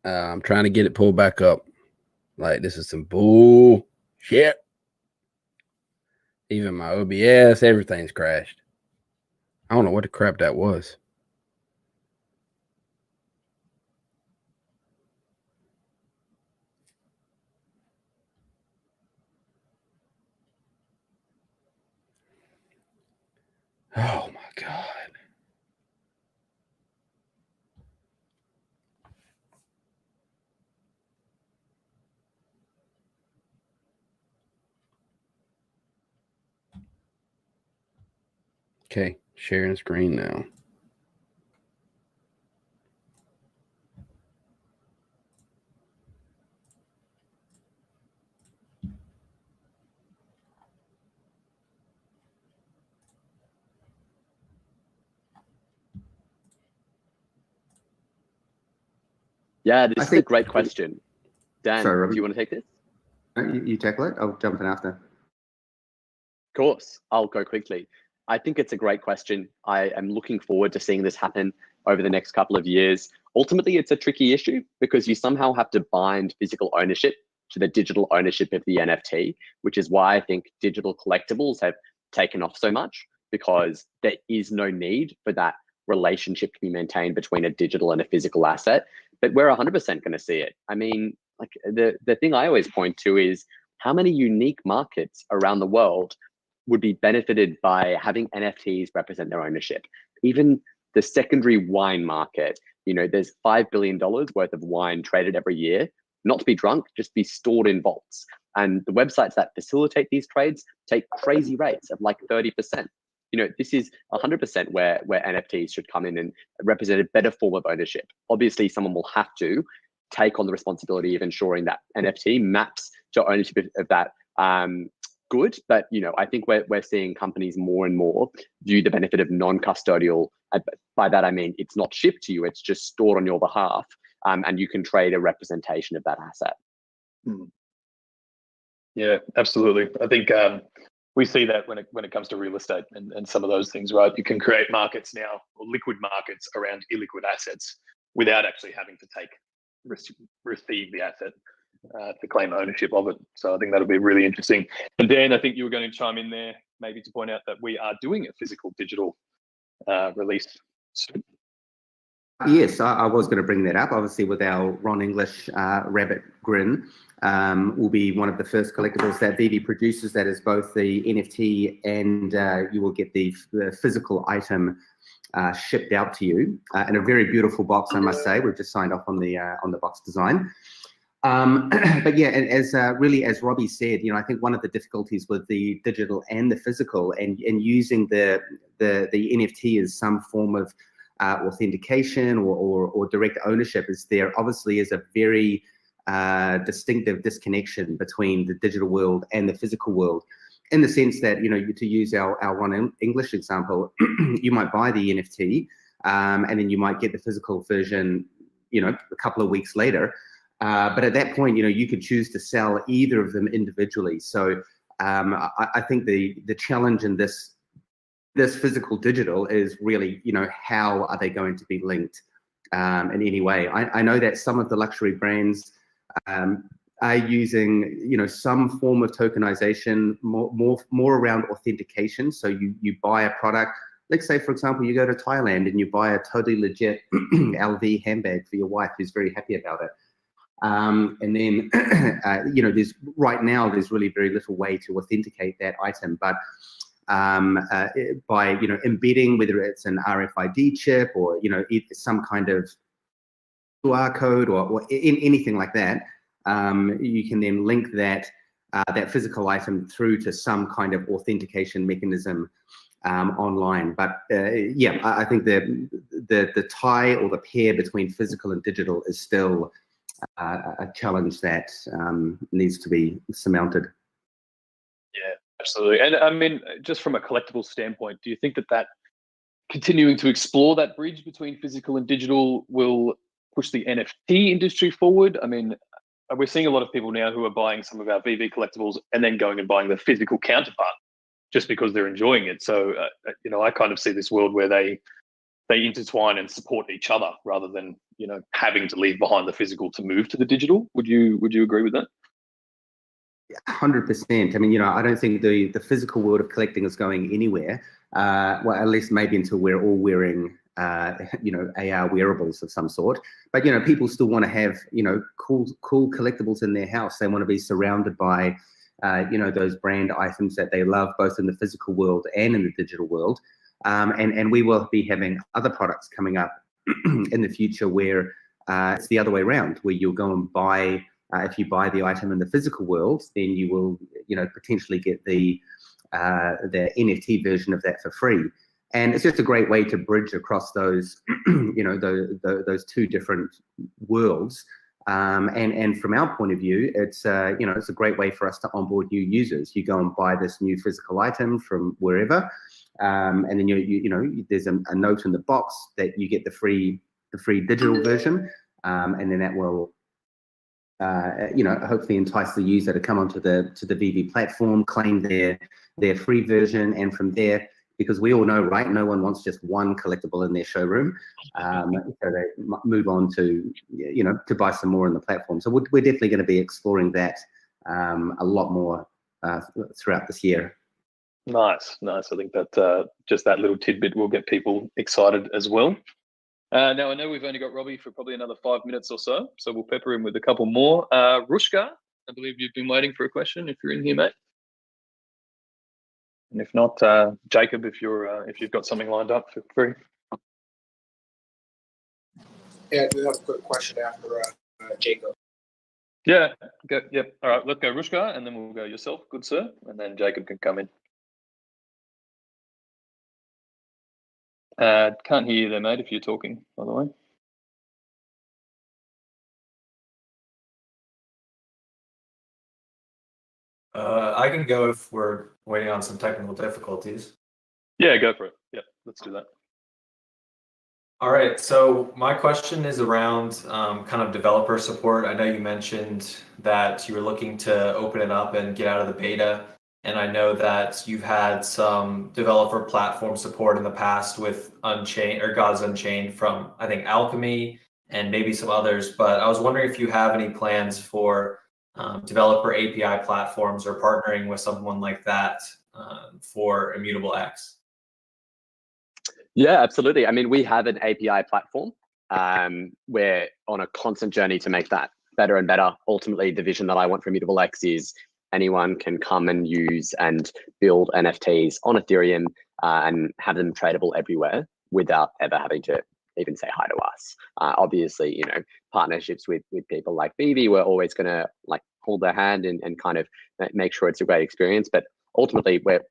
I'm trying to get it pulled back up. Like, this is some bull shit. Even my OBS, everything's crashed. I don't know what the crap that was. Oh my God. Okay, sharing screen now. Yeah, this is a great question. Dan, Sorry, Robbie. do you want to take this? You tackle it. I'll jump in after. Of course, I'll go quickly. I think it's a great question. I am looking forward to seeing this happen over the next couple of years. Ultimately, it's a tricky issue because you somehow have to bind physical ownership to the digital ownership of the NFT, which is why I think digital collectibles have taken off so much, because there is no need for that relationship to be maintained between a digital and a physical asset. But we're 100% going to see it. I mean, like the thing I always point to is how many unique markets around the world would be benefited by having NFTs represent their ownership. Even the secondary wine market, you know, there's $5 billion worth of wine traded every year, not to be drunk, just be stored in vaults. And the websites that facilitate these trades take crazy rates of like 30%. You know, this is 100% where NFTs should come in and represent a better form of ownership. Obviously, someone will have to take on the responsibility of ensuring that NFT maps to ownership of that good. But, you know, I think we're seeing companies more and more view the benefit of non-custodial. By that, I mean, it's not shipped to you, it's just stored on your behalf. And you can trade a representation of that asset. Yeah, absolutely. I think we see that when it comes to real estate and some of those things, right? You can create markets now, or liquid markets around illiquid assets without actually having to receive the asset to claim ownership of it. So I think that'll be really interesting. And Dan, I think you were going to chime in there, maybe to point out that we are doing a physical digital release soon. Yes, I was going to bring that up. Obviously, with our Ron English Rabbit Grin, will be one of the first collectibles that VV produces. That is both the NFT and you will get the physical item shipped out to you in a very beautiful box, I must say. We've just signed off on the box design. But yeah, and as Robbie said, you know, I think one of the difficulties with the digital and the physical and using the NFT as some form of authentication or direct ownership is there obviously is a very distinctive disconnection between the digital world and the physical world, in the sense that, you know, to use our Ron English example, you might buy the NFT and then you might get the physical version, you know, a couple of weeks later. But at that point, you know, you could choose to sell either of them individually. So I think the challenge in this physical digital is really, you know, how are they going to be linked in any way? I know that some of the luxury brands are using, you know, some form of tokenization, more around authentication. So you buy a product. Let's say, for example, you go to Thailand and you buy a totally legit LV handbag for your wife who's very happy about it. And then, you know, right now there's really very little way to authenticate that item, but by, you know, embedding, whether it's an RFID chip or, you know, some kind of QR code or anything like that, you can then link that physical item through to some kind of authentication mechanism online. But yeah, I think the tie or the pair between physical and digital is still a challenge that needs to be surmounted. Yeah, absolutely. And I mean, just from a collectible standpoint, do you think that continuing to explore that bridge between physical and digital will push the NFT industry forward? I mean, we're seeing a lot of people now who are buying some of our VV collectibles and then going and buying the physical counterpart just because they're enjoying it. So, you know, I kind of see this world where they they intertwine and support each other rather than, having to leave behind the physical to move to the digital. Would you agree with that? 100%. I mean, I don't think the physical world of collecting is going anywhere. Well, at least maybe until we're all wearing, AR wearables of some sort. But, people still want to have, cool collectibles in their house. They want to be surrounded by, those brand items that they love, both in the physical world and in the digital world. And we will be having other products coming up in the future where it's the other way around, where you'll go and buy, if you buy the item in the physical world, then you will, potentially get the NFT version of that for free. And it's just a great way to bridge across those, those two different worlds. And from our point of view, it's it's a great way for us to onboard new users. You go and buy this new physical item from wherever, and then there's a note in the box that you get the free digital version, and then that will hopefully entice the user to come onto the VV platform, claim their free version, and from there, because we all know, right, no one wants just one collectible in their showroom, so they move on to to buy some more on the platform. So we're definitely going to be exploring that a lot more throughout this year. Nice. I think that just that little tidbit will get people excited as well. Now, I know we've only got Robbie for probably another 5 minutes or so we'll pepper him with a couple more. Rushka, I believe you've been waiting for a question. If you're in here, mate. And if not, Jacob, if you've got something lined up, feel free. Yeah, I do have a quick question after Jacob. Yeah, go. Yep. All right, let's go Rushka, and then we'll go yourself, good sir, and then Jacob can come in. Can't hear you there, mate, if you're talking, by the way. I can go if we're waiting on some technical difficulties. Yeah, go for it. Yep, let's do that. All right, so my question is around kind of developer support. I know you mentioned that you were looking to open it up and get out of the beta. And I know that you've had some developer platform support in the past with Unchained or Gods Unchained from, I think, Alchemy and maybe some others. But I was wondering if you have any plans for developer API platforms or partnering with someone like that for Immutable X. Yeah, absolutely. I mean, we have an API platform. We're on a constant journey to make that better and better. Ultimately, the vision that I want for Immutable X is anyone can come and use and build NFTs on Ethereum and have them tradable everywhere without ever having to even say hi to us. Obviously, partnerships with people like Vivi, we're always going to hold their hand and kind of make sure it's a great experience. But ultimately, we're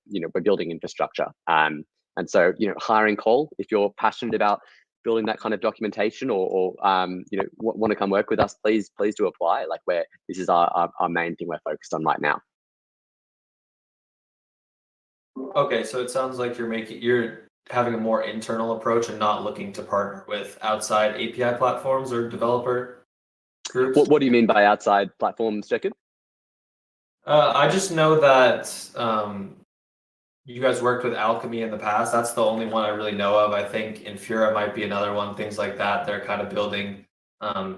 building infrastructure. And so, hiring call, if you're passionate about building that kind of documentation or want to come work with us, please do apply. This is our main thing we're focused on right now. Okay, so it sounds like you're having a more internal approach and not looking to partner with outside API platforms or developer groups. What do you mean by outside platforms, Jacob? I just know that you guys worked with Alchemy in the past. That's the only one I really know of. I think Infura might be another one, things like that. They're kind of building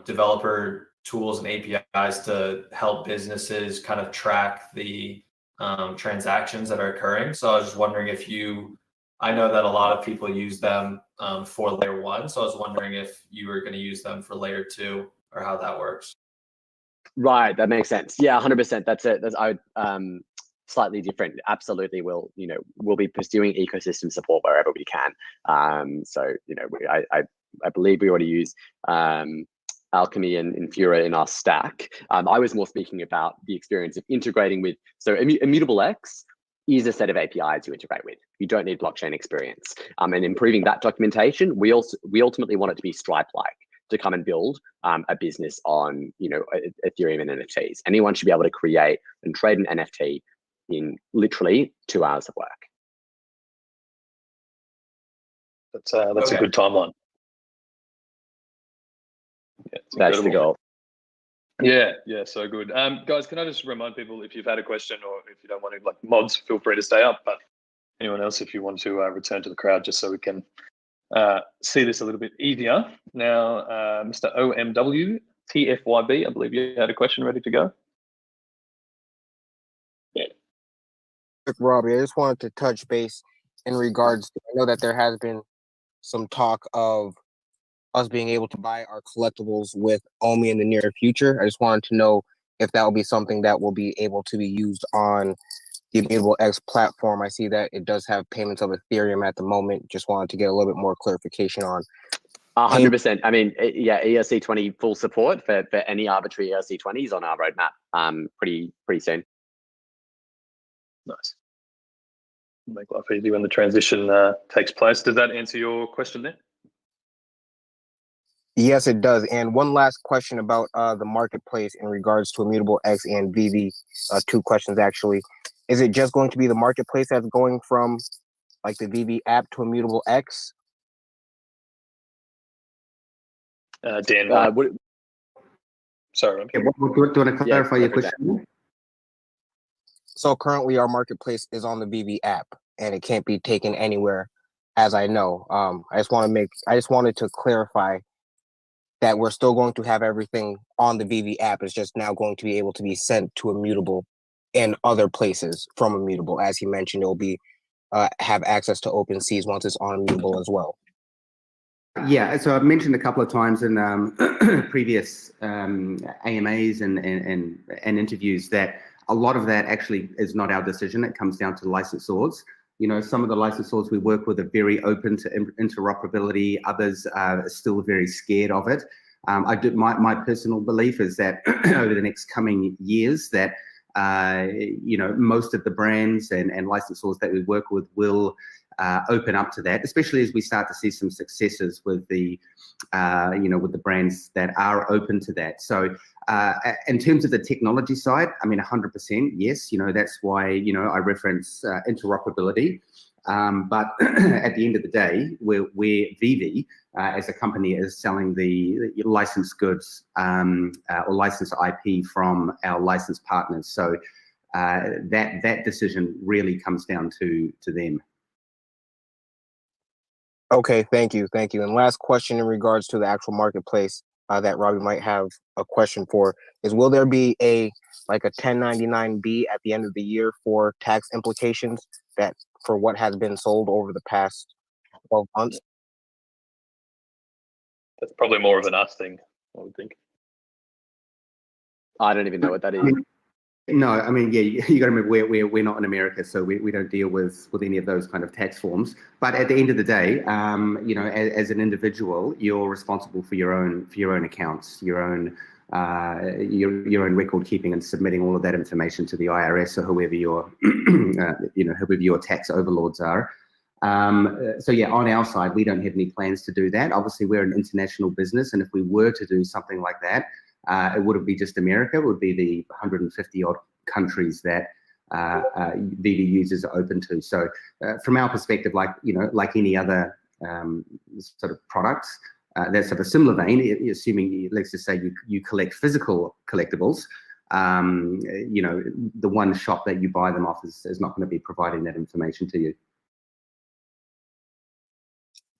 developer tools and APIs to help businesses kind of track the transactions that are occurring. So I was just wondering I know that a lot of people use them for layer 1. So I was wondering if you were going to use them for layer 2 or how that works. Right, that makes sense. Yeah, 100%. That's it. Slightly different. Absolutely, we'll be pursuing ecosystem support wherever we can. So I believe we already use Alchemy and Infura in our stack. I was more speaking about the experience of integrating with. So Immutable X is a set of APIs you integrate with. You don't need blockchain experience. And improving that documentation, we ultimately want it to be Stripe-like, to come and build a business on Ethereum and NFTs. Anyone should be able to create and trade an NFT in literally 2 hours of work. That's okay. A good timeline. Yeah, that's the goal. Yeah, so good. Guys, can I just remind people, if you've had a question or if you don't want to, mods, feel free to stay up. But anyone else, if you want to return to the crowd, just so we can see this a little bit easier. Now, Mr. OMW TFYB, I believe you had a question ready to go. Robbie, I just wanted to touch base in regards to, I know that there has been some talk of us being able to buy our collectibles with OMI in the near future. I just wanted to know if that will be something that will be able to be used on the Immutable X platform. I see that it does have payments of Ethereum at the moment. Just wanted to get a little bit more clarification on. 100%. I mean, yeah, ERC20 full support for any arbitrary ERC20s on our roadmap pretty soon. Nice. Make life easy when the transition takes place. Does that answer your question there? Yes, it does. And one last question about the marketplace in regards to Immutable X and VV. Two questions, actually. Is it just going to be the marketplace that's going from like the VV app to Immutable X? Dan, sorry. Do you want to clarify your question? So currently our marketplace is on the VV app and it can't be taken anywhere, as I know. I just wanted to clarify that we're still going to have everything on the VV app. It's just now going to be able to be sent to Immutable and other places from Immutable. As he mentioned, it'll be have access to OpenSeas once it's on Immutable as well. Yeah, so I've mentioned a couple of times in previous AMAs and interviews that a lot of that actually is not our decision. It comes down to licensors. You know, some of the licensors we work with are very open to interoperability. Others are still very scared of it. My personal belief is that over the next coming years that, you know, most of the brands and licensors that we work with will open up to that, especially as we start to see some successes with the, you know, with the brands that are open to that. So in terms of the technology side, I mean, 100%, yes, you know, that's why, you know, I reference interoperability. But at the end of the day, where VV as a company is selling the licensed goods or licensed IP from our licensed partners. So that decision really comes down to them. Okay, thank you. And last question in regards to the actual marketplace that Robbie might have a question for is, will there be a 1099B at the end of the year for tax implications that for what has been sold over the past 12 months? That's probably more of an us thing, I would think. I don't even know what that is. No, I mean, yeah, you got to remember we're not in America, so we don't deal with any of those kind of tax forms. But at the end of the day, you know, as an individual, you're responsible for your own accounts, your own record keeping and submitting all of that information to the IRS or whoever your you know, whoever your tax overlords are. So yeah, on our side, we don't have any plans to do that. Obviously, we're an international business, and if we were to do something like that, it wouldn't be just America. It would be the 150 odd countries that VV users are open to. So from our perspective, like, you know, like any other sort of products, that's of a similar vein, assuming, let's just say you collect physical collectibles, you know, the one shop that you buy them off is not going to be providing that information to you.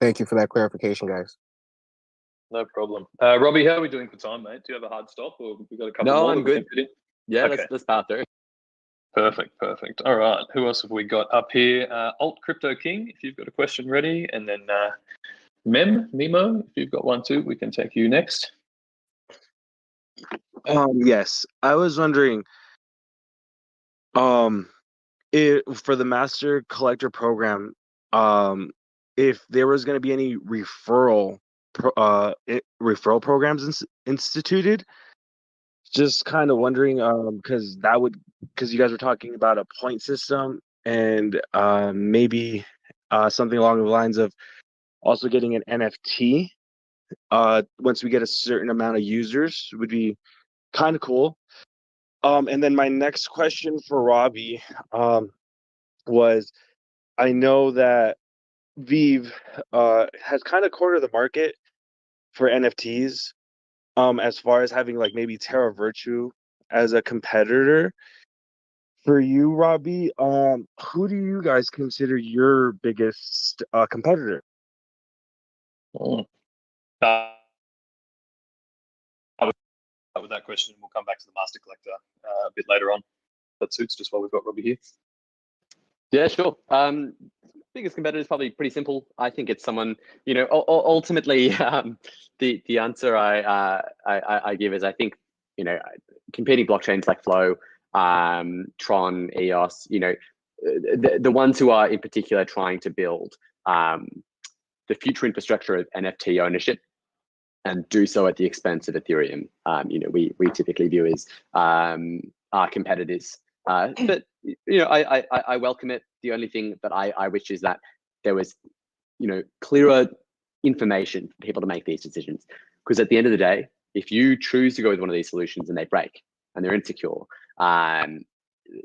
Thank you for that clarification, guys. No problem. Robbie, how are we doing for time, mate? Do you have a hard stop, or we got a couple more? No, I'm good. Yeah, okay. let's power through. Perfect. All right. Who else have we got up here? Alt Crypto King, if you've got a question ready, and then Memo, if you've got one too, we can take you next. Yes, I was wondering, for the Master Collector program, if there was going to be any referral programs instituted. Just kind of wondering, because you guys were talking about a point system and maybe something along the lines of also getting an NFT once we get a certain amount of users would be kind of cool. And then my next question for Robbie was, I know that Vive has kind of cornered the market for NFTs, as far as having like maybe Terra Virtue as a competitor. For you, Robbie, who do you guys consider your biggest competitor? With that question, we'll come back to the master collector a bit later on. That suits, just while we've got Robbie here. Yeah, sure. Biggest competitor is probably pretty simple. I think it's someone, you know, ultimately, the answer I give is I think, you know, competing blockchains like Flow, Tron, EOS, you know, the ones who are in particular trying to build the future infrastructure of NFT ownership and do so at the expense of Ethereum, you know, we typically view as our competitors. But you know, I welcome it. The only thing that I wish is that there was, you know, clearer information for people to make these decisions. Because at the end of the day, if you choose to go with one of these solutions and they break and they're insecure,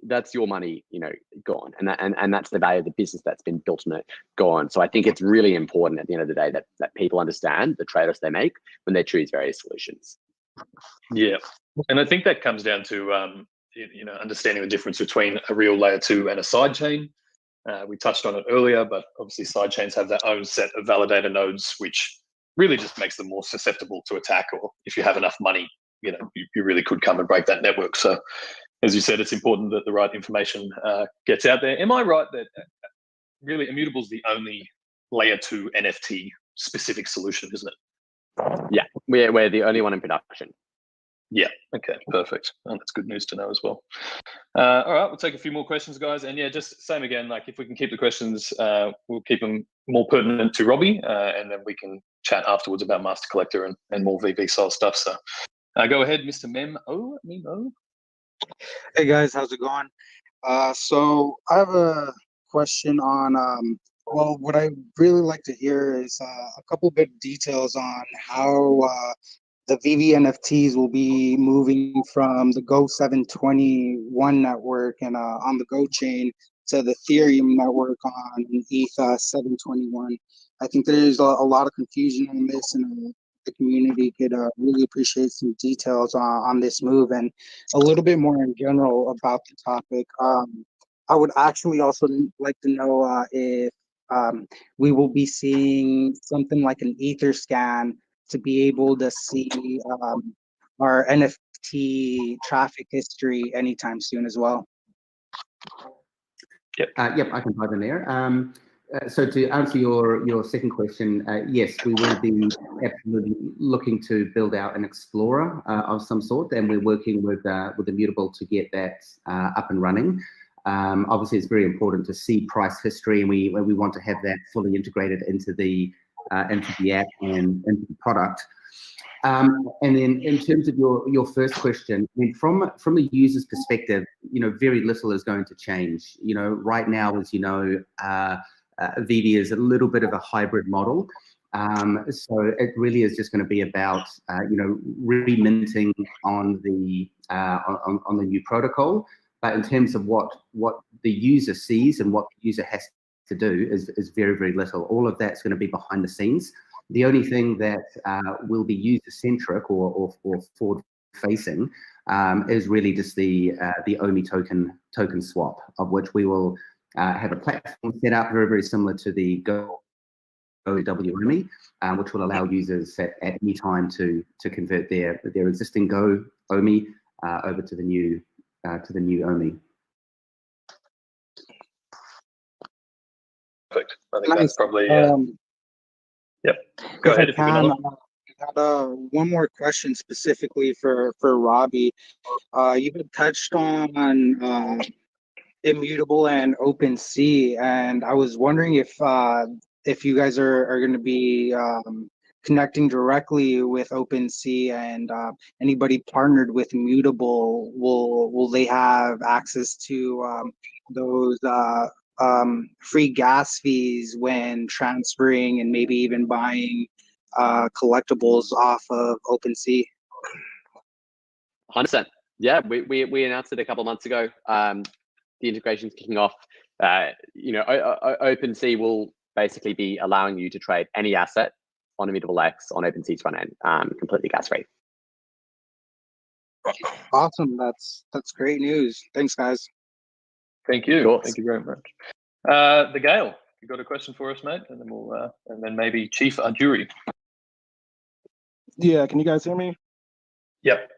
that's your money, you know, gone, and that's the value of the business that's been built on it gone. So I think it's really important at the end of the day that people understand the trade-offs they make when they choose various solutions. Yeah, and I think that comes down to you know, understanding the difference between a real layer 2 and a sidechain. We touched on it earlier, but obviously sidechains have their own set of validator nodes, which really just makes them more susceptible to attack. Or if you have enough money, you know, you really could come and break that network. So, as you said, it's important that the right information gets out there. Am I right that really Immutable is the only layer 2 NFT specific solution, isn't it? Yeah, we're the only one in production. Yeah. Okay. Perfect. Oh, that's good news to know as well. All right, we'll take a few more questions, guys. And yeah, just same again. Like, if we can keep the questions, we'll keep them more pertinent to Robbie, and then we can chat afterwards about Master Collector and more VV style stuff. So, go ahead, Mr. Memo. Hey guys, how's it going? So I have a question on well, what I really like to hear is a couple bit details on how the VV NFTs will be moving from the Go 721 network and on the Go chain to the Ethereum network on ETH 721. I think there's a lot of confusion on this, and the community could really appreciate some details on this move and a little bit more in general about the topic. I would actually also like to know if we will be seeing something like an Ether scan to be able to see our NFT traffic history anytime soon as well. Yep, I can dive in there. So to answer your second question, yes, we will be absolutely looking to build out an explorer of some sort, and we're working with Immutable to get that up and running. Obviously, it's very important to see price history, and we want to have that fully integrated into the app and into the product. And then in terms of your first question, I mean, from a user's perspective, you know, very little is going to change. You know, right now, as you know, VV is a little bit of a hybrid model. So it really is just going to be about, you know, reminting on the new protocol. But in terms of what the user sees and what the user has to do is very, very little. All of that's going to be behind the scenes. The only thing that will be user-centric or forward-facing is really just the OMI token swap, of which we will have a platform set up very, very similar to the Go WOMI, which will allow users at any time to convert their existing Go OMI over to the new OMI. Perfect. I think that's probably. Yep. Go ahead if you can. I had one more question specifically for Robbie. You had touched on Immutable and OpenSea, and I was wondering if you guys are going to be connecting directly with OpenSea, and anybody partnered with Immutable, will they have access to those free gas fees when transferring and maybe even buying collectibles off of OpenSea? 100%. Yeah, we announced it a couple of months ago. The integration's kicking off. You know, OpenSea will basically be allowing you to trade any asset on Immutable X on OpenSea's front end, completely gas free. Awesome. That's great news. Thanks, guys. Thank you. Thank you very much. The Gale, you got a question for us, mate? And then we'll, and then maybe Chief Ajuri. Yeah, can you guys hear me? Yep.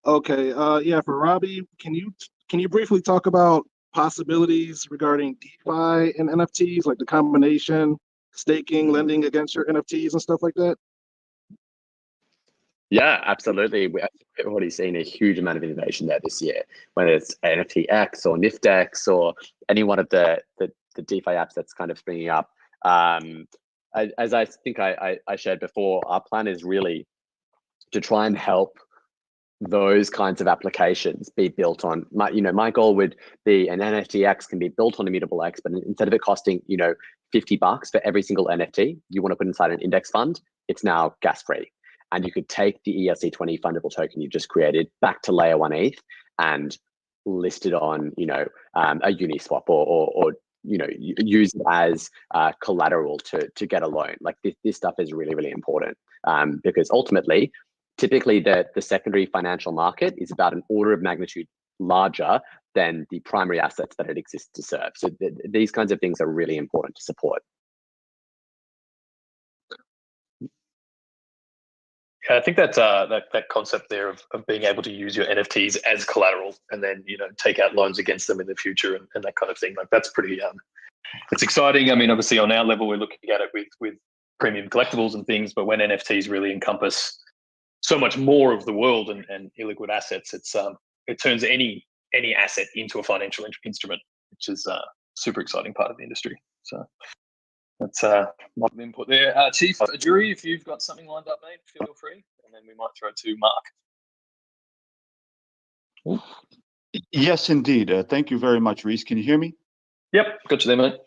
Okay. Yeah, for Robbie, can you briefly talk about possibilities regarding DeFi and NFTs, like the combination, staking, lending against your NFTs and stuff like that? Yeah, absolutely. We've already seen a huge amount of innovation there this year, whether it's NFTX or NifTX or any one of the DeFi apps that's kind of springing up. As I think I shared before, our plan is really to try and help those kinds of applications be built on. My goal would be an NFTX can be built on Immutable X, but instead of it costing $50 for every single NFT you want to put inside an index fund, it's now gas free. And you could take the ERC20 fundable token you just created back to layer 1 ETH and list it on, a Uniswap or use it as collateral to get a loan. Like this stuff is really, really important because ultimately, typically the secondary financial market is about an order of magnitude larger than the primary assets that it exists to serve. So these kinds of things are really important to support. Yeah, I think that concept there of being able to use your NFTs as collateral and then take out loans against them in the future and that kind of thing, like that's pretty it's exciting. I mean, obviously on our level we're looking at it with premium collectibles and things, but when NFTs really encompass so much more of the world and illiquid assets, it turns any asset into a financial instrument, which is a super exciting part of the industry. So that's my input there. Chief Ajuri, if you've got something lined up, mate, feel free, and then we might throw to Mark. Yes, indeed. Thank you very much, Reese. Can you hear me? Yep, got you there, mate.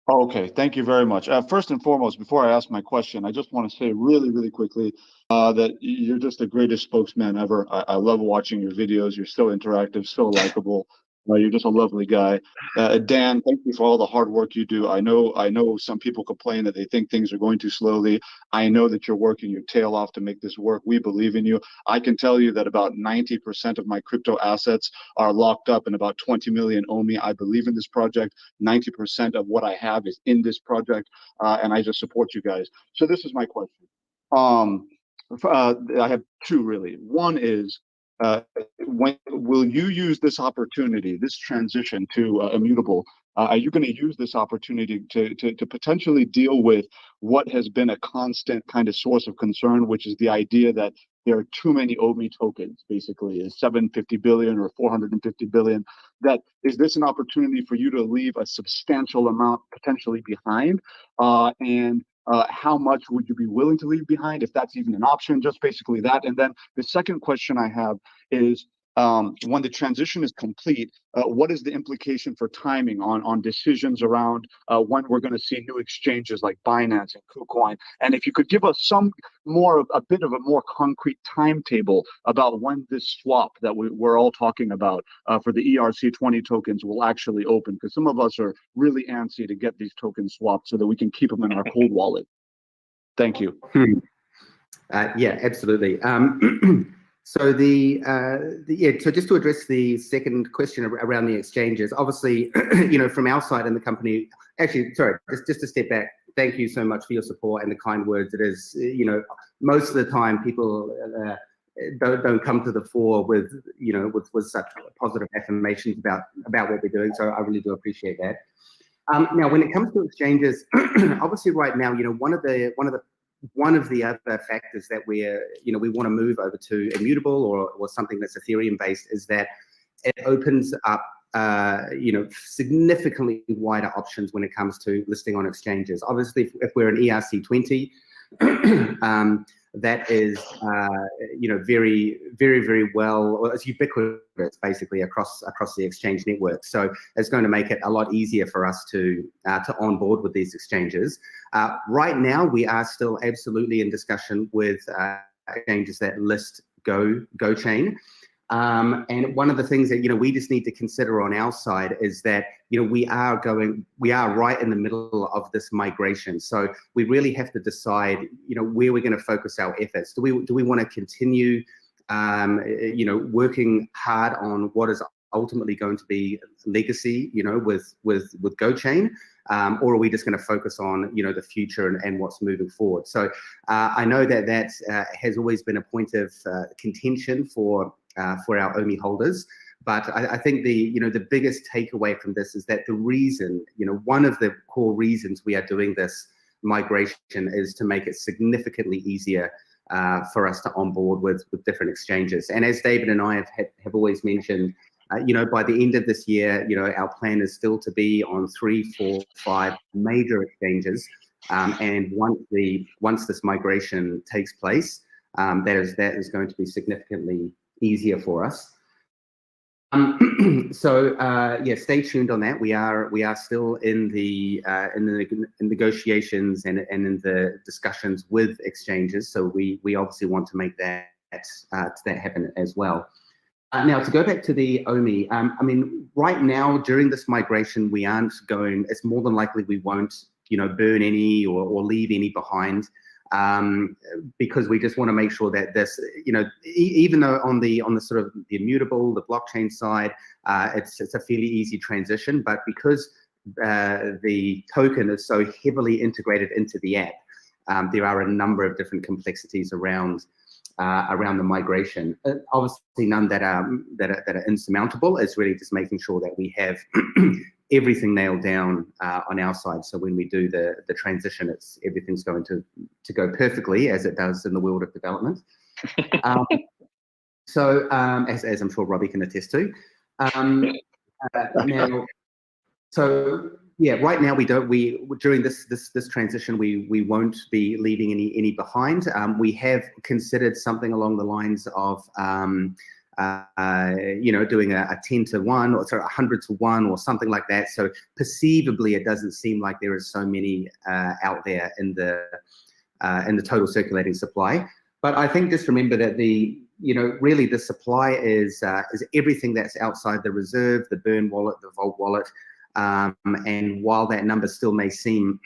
Okay, thank you very much. First and foremost, before I ask my question, I just want to say really, really quickly that you're just the greatest spokesman ever. I love watching your videos. You're so interactive, so likable. You're just a lovely guy. Dan, thank you for all the hard work you do. I know some people complain that they think things are going too slowly. I know that you're working your tail off to make this work. We believe in you. I can tell you that about 90% of my crypto assets are locked up and about 20 million owe me. I believe in this project. 90% of what I have is in this project, and I just support you guys. So this is my question. I have two really. One is, when will you use this opportunity, this transition to Immutable? Are you going to use this opportunity to potentially deal with what has been a constant kind of source of concern, which is the idea that there are too many OMI tokens, basically, is 750 billion or 450 billion? That is this an opportunity for you to leave a substantial amount potentially behind? And how much would you be willing to leave behind, if that's even an option? Just basically that. And then the second question I have is, when the transition is complete, what is the implication for timing on decisions around when we're going to see new exchanges like Binance and KuCoin? And if you could give us a bit of a more concrete timetable about when this swap that we're all talking about for the ERC20 tokens will actually open, because some of us are really antsy to get these tokens swapped so that we can keep them in our cold wallet. Thank you. Yeah, absolutely. So so just to address the second question around the exchanges, obviously, from our side in the company, actually, sorry, just to step back, thank you so much for your support and the kind words. It is, most of the time people don't come to the fore with such positive affirmations about what we're doing. So I really do appreciate that. Now, when it comes to exchanges, obviously right now, one of the other factors that we want to move over to Immutable or something that's Ethereum based is that it opens up significantly wider options when it comes to listing on exchanges. Obviously, if we're an ERC20, that is very, very, very well, it's ubiquitous basically across the exchange network. So it's going to make it a lot easier for us to onboard with these exchanges. Right now, we are still absolutely in discussion with exchanges that list GoChain. And one of the things that we just need to consider on our side is that we are right in the middle of this migration. So we really have to decide where we're going to focus our efforts. Do we want to continue working hard on what is ultimately going to be legacy, with GoChain, or are we just going to focus on, the future and what's moving forward? So I know that has always been a point of contention for our OMI holders. But I think the biggest takeaway from this is that the reason, one of the core reasons we are doing this migration is to make it significantly easier for us to onboard with different exchanges. And as David and I have always mentioned, by the end of this year, our plan is still to be on 3, 4, 5 major exchanges. And once this migration takes place, that is going to be significantly easier for us. Stay tuned on that. We are still in the negotiations and in the discussions with exchanges. So we obviously want to make that happen as well. Now to go back to the OMI, I mean, right now during this migration, we aren't going. It's more than likely we won't, burn any or leave any behind. Because we just want to make sure that this, even though on the sort of the immutable, the blockchain side, it's a fairly easy transition, but because the token is so heavily integrated into the app, there are a number of different complexities around the migration. Obviously, none that are insurmountable. It's really just making sure that we have everything nailed down on our side. So when we do the transition, everything's going to go perfectly as it does in the world of development. As I'm sure Robbie can attest to. Right now during this transition we won't be leaving any behind. We have considered something along the lines of doing a 10-to-1 or sorry, 100-to-1 or something like that. So perceivably, it doesn't seem like there is so many out there in the total circulating supply. But I think just remember that really the supply is everything that's outside the reserve, the burn wallet, the vault wallet. And while that number still may seem,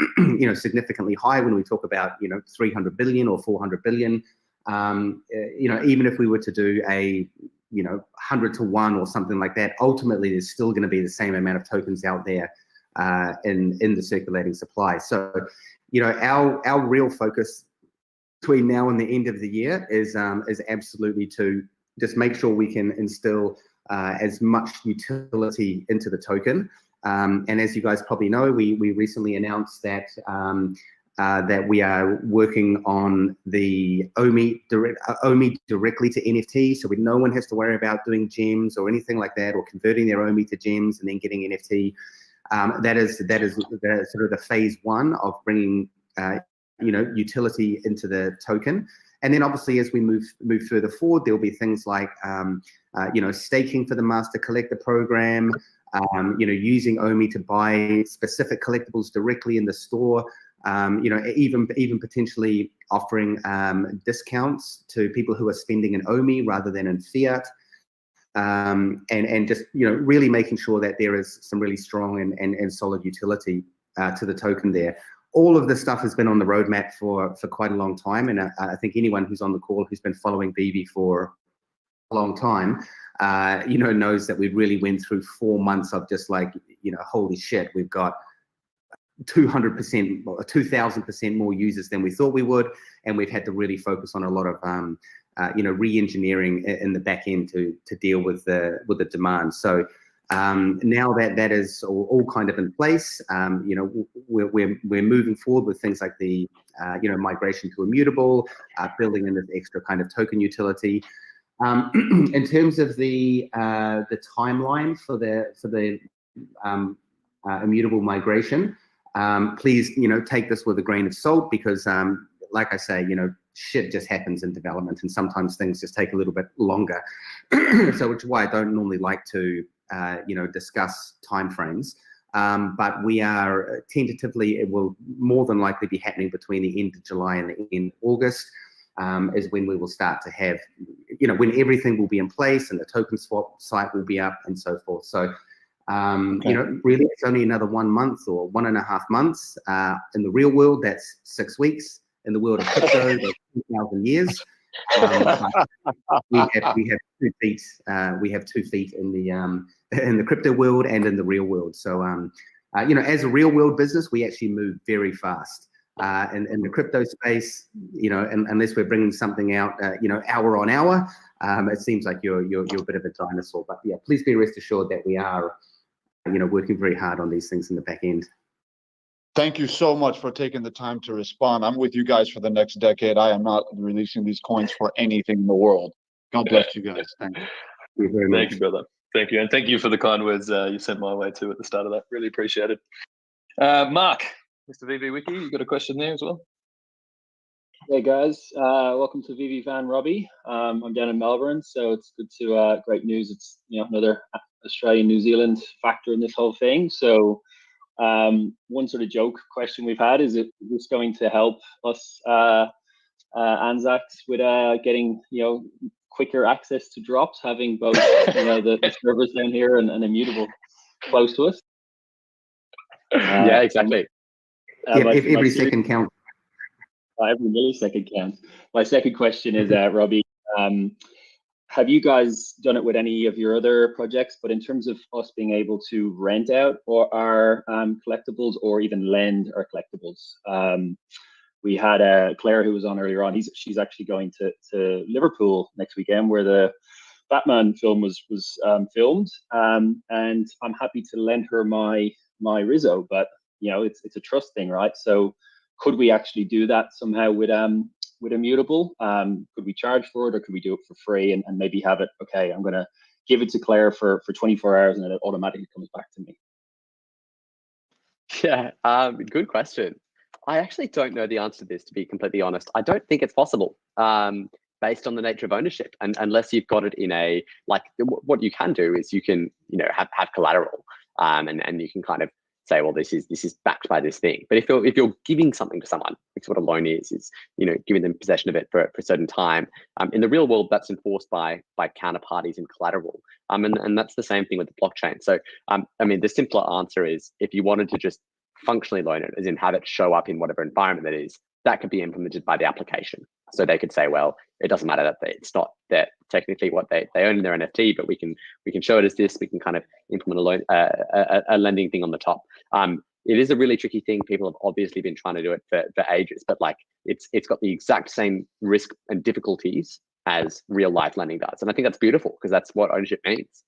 significantly high when we talk about, 300 billion or 400 billion, even if we were to do a 100-to-1 or something like that, ultimately there's still going to be the same amount of tokens out there in the circulating supply. So, our real focus between now and the end of the year is absolutely to just make sure we can instill as much utility into the token. And as you guys probably know, we recently announced that that we are working on the OMI directly to NFT, so no one has to worry about doing gems or anything like that, or converting their OMI to gems and then getting NFT. That is sort of the phase 1 of bringing utility into the token. And then obviously as we move further forward, there'll be things like staking for the master collector program, using OMI to buy specific collectibles directly in the store. Even potentially offering discounts to people who are spending in OMI rather than in fiat, and just really making sure that there is some really strong and solid utility to the token there. All of this stuff has been on the roadmap for quite a long time, and I think anyone who's on the call who's been following BB for a long time, knows that we really went through 4 months of just like, holy shit, we've got 200% or 2,000% more users than we thought we would, and we've had to really focus on a lot of re-engineering in the back end to deal with the demand. So now that is all kind of in place, we're moving forward with things like the migration to Immutable, building in this extra kind of token utility. In terms of the timeline for the Immutable migration, please, take this with a grain of salt, because, like I say, shit just happens in development, and sometimes things just take a little bit longer. So, which is why I don't normally like to, discuss timeframes. But we are tentatively, it will more than likely be happening between the end of July and the end of August, is when we will start to have, when everything will be in place and the token swap site will be up and so forth. So, really, it's only another 1 month or 1.5 months. In the real world, that's 6 weeks. In the world of crypto, that's 2,000 years. We have 2 feet. We have 2 feet in the crypto world and in the real world. So as a real world business, we actually move very fast. In the crypto space, unless we're bringing something out, hour on hour, it seems like you're a bit of a dinosaur. But yeah, please be rest assured that we are, working very hard on these things in the back end. Thank you so much for taking the time to respond. I'm with you guys for the next decade. I am not releasing these coins for anything in the world. God bless you guys. Thank you. Thank you very much. Thank you, brother. Thank you. And thank you for the kind words you sent my way too at the start of that. Really appreciate it. Mark, Mr. VV Wiki, you got a question there as well? Hey guys, welcome to VV Van Robbie. I'm down in Melbourne, so it's good to great news. It's another Australian New Zealand factor in this whole thing. So one sort of joke question we've had is this going to help us Anzacs with getting quicker access to drops, having both the servers down here and Immutable close to us? Yeah, exactly. If every second counts. Every millisecond counts. My second question is, Robbie, have you guys done it with any of your other projects? But in terms of us being able to rent out or our collectibles or even lend our collectibles, we had Claire who was on earlier on. She's actually going to Liverpool next weekend, where the Batman film was filmed, and I'm happy to lend her my Rizzo, but it's a trust thing, right? So could we actually do that somehow with Immutable? Could we charge for it, or could we do it for free and maybe have it, okay, I'm gonna give it to Claire for 24 hours and then it automatically comes back to me? Yeah, good question. I actually don't know the answer to this, to be completely honest. I don't think it's possible, based on the nature of ownership, and unless you've got it in a, like, what you can do is you can have collateral, and you can kind of say, well, this is backed by this thing. But if you're giving something to someone, which is what a loan is giving them possession of it for a certain time. In the real world, that's enforced by counterparties and collateral. And that's the same thing with the blockchain. So the simpler answer is, if you wanted to just functionally loan it, as in have it show up in whatever environment that is, that could be implemented by the application. So they could say, well, it doesn't matter that it's not that technically what they own in their NFT, but we can show it as this. We can kind of implement a loan, a lending thing on the top. It is a really tricky thing. People have obviously been trying to do it for ages, but like it's got the exact same risk and difficulties as real life lending does. And I think that's beautiful, because that's what ownership means.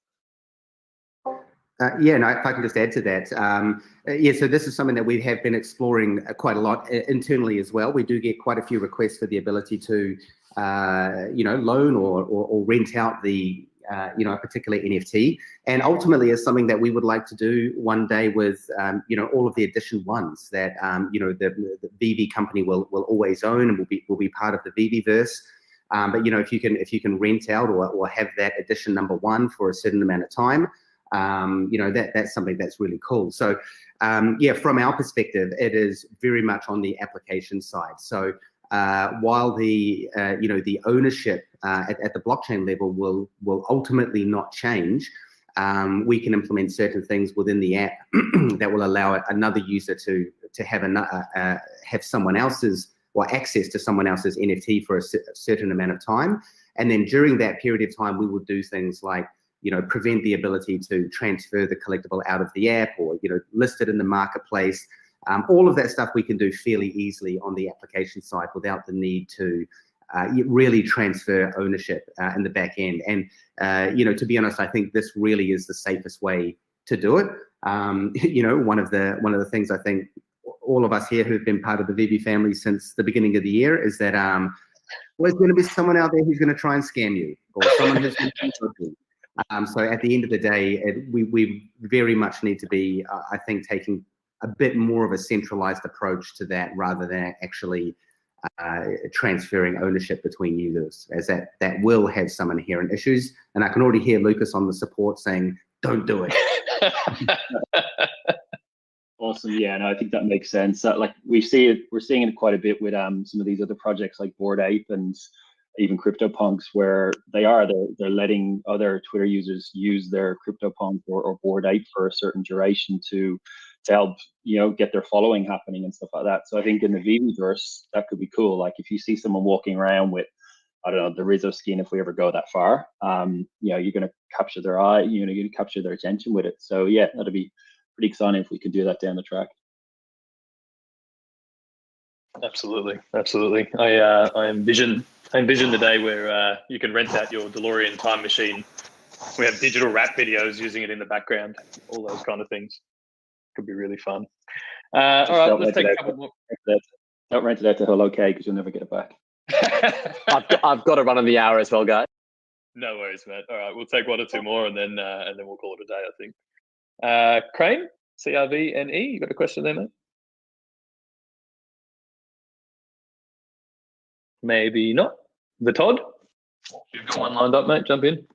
If I can just add to that. So this is something that we have been exploring quite a lot internally as well. We do get quite a few requests for the ability to, loan or rent out the, a particular NFT. And ultimately is something that we would like to do one day with, all of the edition ones that, the VV company will always own and will be part of the VVverse. But if you can rent out or have that edition number one for a certain amount of time, that's something that's really cool. So from our perspective, it is very much on the application side. So while the the ownership at the blockchain level will ultimately not change, we can implement certain things within the app that will allow another user to have someone else's, or access to someone else's NFT for a certain amount of time. And then during that period of time, we will do things like prevent the ability to transfer the collectible out of the app, or list it in the marketplace. All of that stuff we can do fairly easily on the application side without the need to really transfer ownership in the back end. And to be honest, I think this really is the safest way to do it. One of the things I think all of us here who've been part of the VV family since the beginning of the year is that there's going to be someone out there who's going to try and scam you, or someone who's going to so at the end of the day, we very much need to be, I think, taking a bit more of a centralized approach to that, rather than actually transferring ownership between users, as that will have some inherent issues. And I can already hear Lucas on the support saying, don't do it. Awesome. Yeah, no, I think that makes sense. Like we're seeing it quite a bit with some of these other projects like Bored Ape and even CryptoPunks, where they're letting other Twitter users use their CryptoPunk or Bored Ape for a certain duration to help get their following happening and stuff like that. So I think in the VVverse that could be cool. Like if you see someone walking around with I don't know, the Rizzo skin, if we ever go that far, you know, you're going to capture their eye, you know, you're going to capture their attention with it. So yeah, that'd be pretty exciting if we could do that down the track. Absolutely, absolutely. I envision the day where you can rent out your DeLorean time machine. We have digital rap videos using it in the background, all those kind of things. Could be really fun. All right, let's take a couple more. Don't rent it out to Hello K because you'll never get it back. I've got to run on the hour as well, guys. No worries, mate. All right, we'll take one or two more and then we'll call it a day, I think. Crane, CRVNE, you got a question there, mate? Maybe not. The Todd, you've got one lined up, mate. Jump in.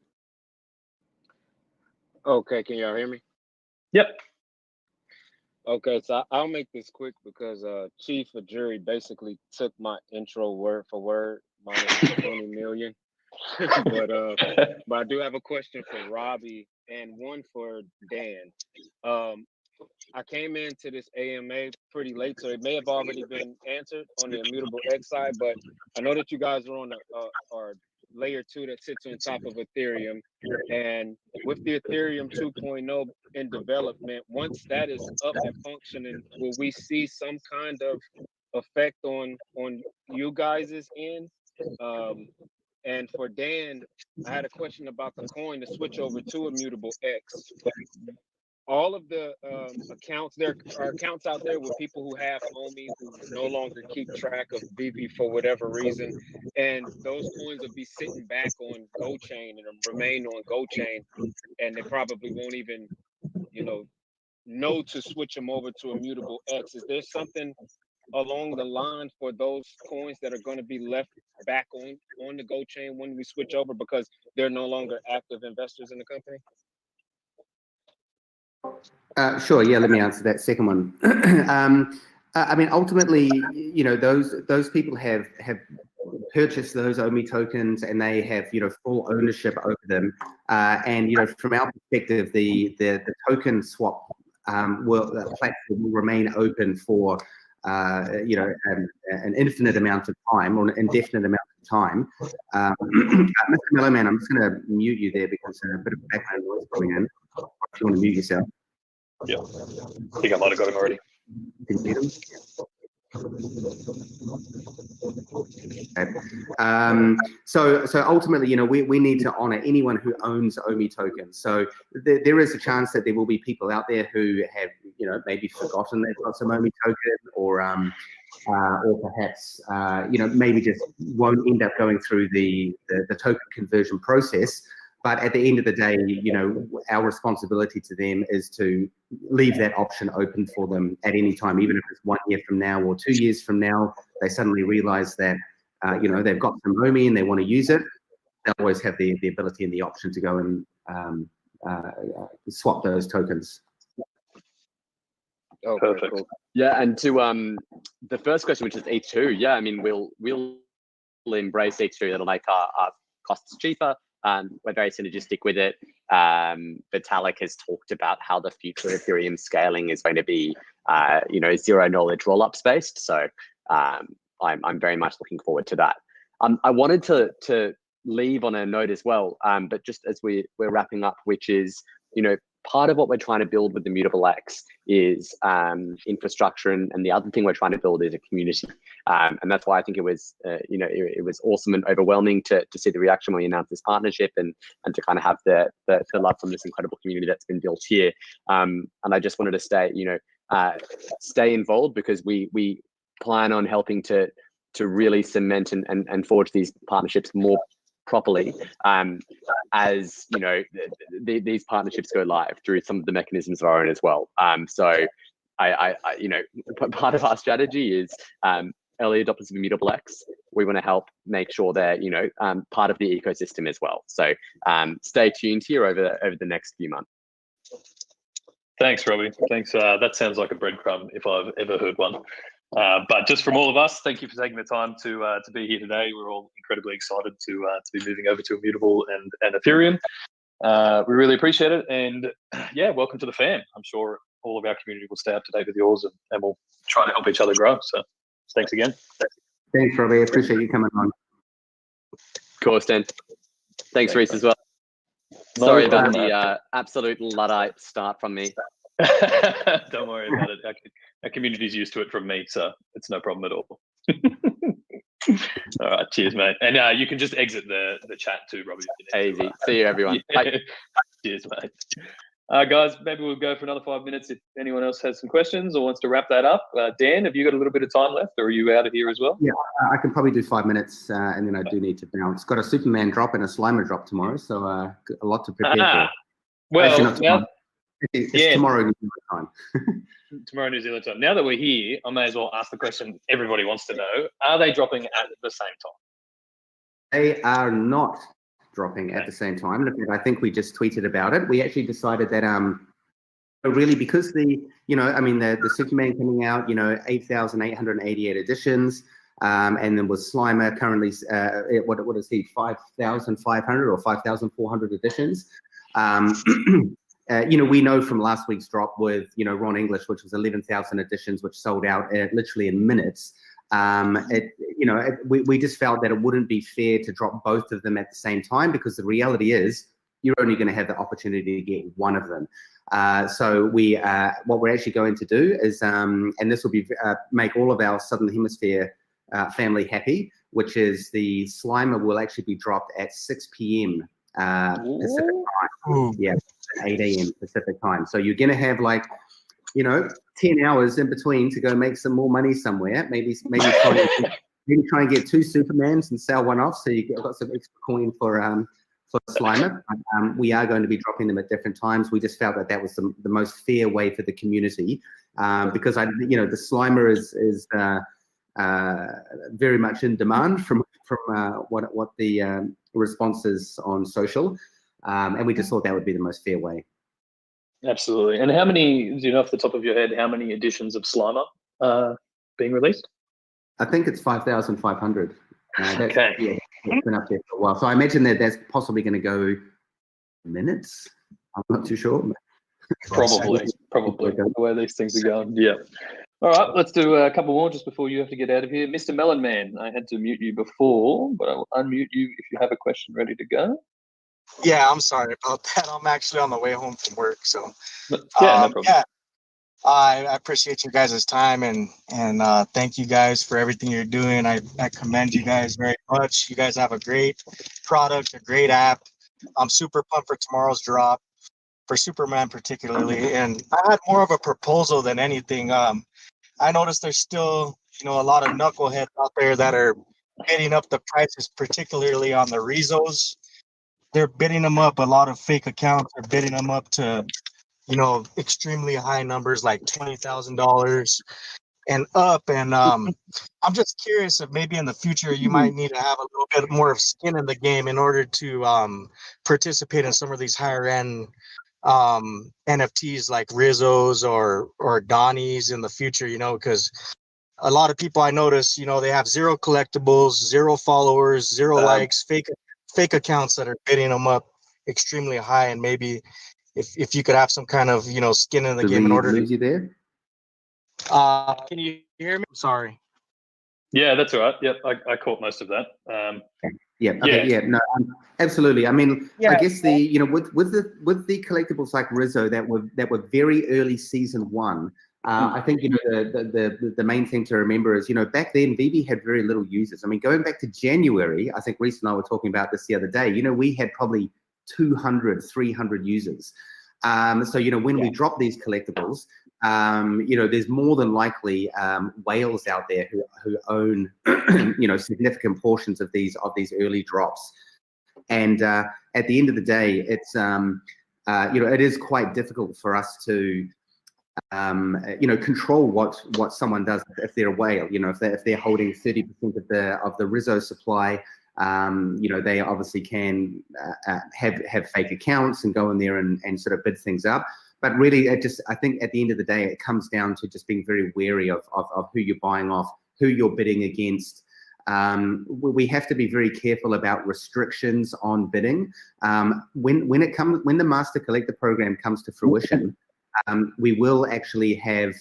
Okay, can y'all hear me? Yep. Okay, so I'll make this quick because Chief of Jury basically took my intro word for word, minus 20 million. but I do have a question for Robbie and one for Dan. I came into this AMA pretty late, so it may have already been answered on the Immutable X side, but I know that you guys are on our layer 2 that sits on top of Ethereum, and with the Ethereum 2.0 in development, once that is up and functioning, will we see some kind of effect on you guys' end? And for Dan, I had a question about the coin to switch over to Immutable X. All of the accounts, there are accounts out there with people who have OMI who no longer keep track of BB for whatever reason, and those coins will be sitting back on GoChain and remain on GoChain, and they probably won't even, know to switch them over to Immutable X. Is there something along the line for those coins that are going to be left back on the GoChain when we switch over because they're no longer active investors in the company? Sure. Yeah, let me answer that second one. I mean, ultimately, those people have purchased those OMI tokens and they have, full ownership over them. And from our perspective, the token swap the platform will remain open for an infinite amount of time or an indefinite amount of time. Mr. Mellowman, I'm just going to mute you there because a bit of background noise coming in. If you want to mute yourself. Yeah, I think I might have got him already. Can you mute him? Okay. So ultimately, we need to honor anyone who owns OMI tokens. So there is a chance that there will be people out there who have, maybe forgotten they've got some OMI token, or perhaps, maybe just won't end up going through the token conversion process. But at the end of the day, our responsibility to them is to leave that option open for them at any time, even if it's 1 year from now or 2 years from now, they suddenly realize that, they've got some OMI and they want to use it. They'll always have the ability and the option to go and swap those tokens. Okay, perfect. cool. Yeah, and to the first question, which is E2, yeah, I mean, we'll embrace E2. That'll make our costs cheaper. We're very synergistic with it. Vitalik has talked about how the future of Ethereum scaling is going to be, zero knowledge rollups based. So I'm very much looking forward to that. I wanted to leave on a note as well, but just as we're wrapping up, which is, part of what we're trying to build with the Immutable X is infrastructure, and the other thing we're trying to build is a community. And that's why I think it was, it was awesome and overwhelming to see the reaction when we announced this partnership and to kind of have the love from this incredible community that's been built here. And I just wanted to stay involved because we plan on helping to really cement and forge these partnerships more properly as these partnerships go live through some of the mechanisms of our own as well. So I part of our strategy is early adopters of Immutable X. We want to help make sure they're part of the ecosystem as well. So stay tuned here over the next few months. Thanks, Robbie. Thanks. That sounds like a breadcrumb if I've ever heard one. But just from all of us, thank you for taking the time to be here today. We're all incredibly excited to be moving over to Immutable and Ethereum. We really appreciate it, and yeah, welcome to the fam. I'm sure all of our community will stay up to date with yours, and we'll try to help each other grow. So, thanks again. Thanks, Robbie. I appreciate you coming on. Of course, Dan. Thanks, Reese, as well. No Sorry about problem, the absolute Luddite start from me. Don't worry about it. Our community's used to it from me, so it's no problem at all. All right, cheers, mate. And you can just exit the chat too, Robbie. Easy. See you, everyone. Yeah. Bye. Cheers, mate. Guys, maybe we'll go for another 5 minutes if anyone else has some questions or wants to wrap that up. Dan, have you got a little bit of time left, or are you out of here as well? Yeah, I can probably do 5 minutes, and then I do need to bounce. Got a Superman drop and a Slimer drop tomorrow, so a lot to prepare for. Well, Actually, not tomorrow. now, It's tomorrow New Zealand time. tomorrow New Zealand time. Now that we're here, I may as well ask the question everybody wants to know. Are they dropping at the same time? They are not dropping at the same time. I think we just tweeted about it. We actually decided that really because the Superman coming out, 8,888 editions, and then with Slimer currently what is he, 5,500 or 5,400 editions. We know from last week's drop with Ron English, which was 11,000 editions, which sold out literally in minutes. We just felt that it wouldn't be fair to drop both of them at the same time, because the reality is you're only going to have the opportunity to get one of them. So what we're actually going to do is, and this will be make all of our Southern Hemisphere family happy, which is the Slimer will actually be dropped at 6 p.m. Pacific time. Yeah, 8 a.m. Pacific time. So you're going to have 10 hours in between to go make some more money somewhere. Maybe try and get 2 Supermans and sell one off, so you got some extra coin for Slimer. We are going to be dropping them at different times. We just felt that was the most fair way for the community, because the Slimer is very much in demand from what the response is on social, and we just thought that would be the most fair way. Absolutely. And how many, do you know off the top of your head, how many editions of Slimer are being released? I think it's 5,500. Okay. Yeah, it's been up there for a while. So I imagine that's possibly going to go minutes. I'm not too sure. Probably the way these things are going. Yeah. All right, let's do a couple more just before you have to get out of here. Mr. Melon Man, I had to mute you before, but I will unmute you if you have a question ready to go. Yeah, I'm sorry about that. I'm actually on the way home from work, so no problem. Yeah, I appreciate you guys' time and thank you guys for everything you're doing. I commend you guys very much. You guys have a great product, a great app. I'm super pumped for tomorrow's drop, for Superman particularly. And I had more of a proposal than anything. I noticed there's still, a lot of knuckleheads out there that are bidding up the prices, particularly on the Rezos. They're bidding them up. A lot of fake accounts are bidding them up to, extremely high numbers like $20,000 and up. And I'm just curious if maybe in the future you might need to have a little bit more of skin in the game in order to participate in some of these higher end NFTs like Rizzos or Donnies in the future, because a lot of people I notice, they have 0 collectibles, 0 followers, 0 likes, fake accounts that are bidding them up extremely high. And maybe if you could have some kind of, skin in the game in order to lose you there. Can you hear me? Sorry. Yeah, that's all right. Yep, I caught most of that. No, absolutely. I mean, I guess with the collectibles like Rizzo that were very early season 1. I think the main thing to remember is back then VB had very little users. I mean, going back to January, I think Reese and I were talking about this the other day. We had probably 200, 300 users. So when we drop these collectibles, there's more than likely whales out there who own significant portions of these early drops. And at the end of the day, it's it is quite difficult for us to control what someone does if they're a whale. If they're holding 30% of the Rizzo supply, they obviously can have fake accounts and go in there and sort of bid things up. But really, I think at the end of the day, it comes down to just being very wary of who you're buying off, who you're bidding against. We have to be very careful about restrictions on bidding. When the Master Collector program comes to fruition, we will actually have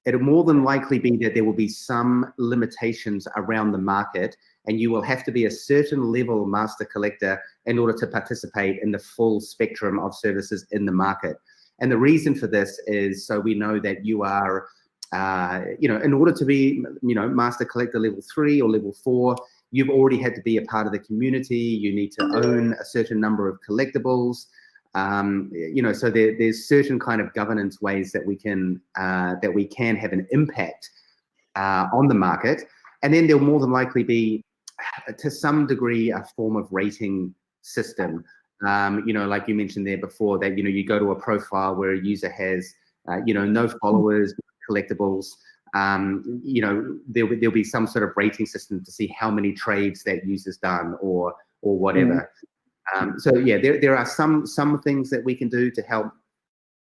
it'll more than likely be that there will be some limitations around the market, and you will have to be a certain level master collector in order to participate in the full spectrum of services in the market. And the reason for this is so we know that you are, in order to be, master collector level 3 or level 4, you've already had to be a part of the community. You need to own a certain number of collectibles. So there's certain kind of governance ways that we can have an impact on the market. And then there'll more than likely be, to some degree, a form of rating system. Like you mentioned there before, that you go to a profile where a user has no followers, collectibles. There'll be some sort of rating system to see how many trades that user's done or whatever. So yeah, there are some things that we can do to help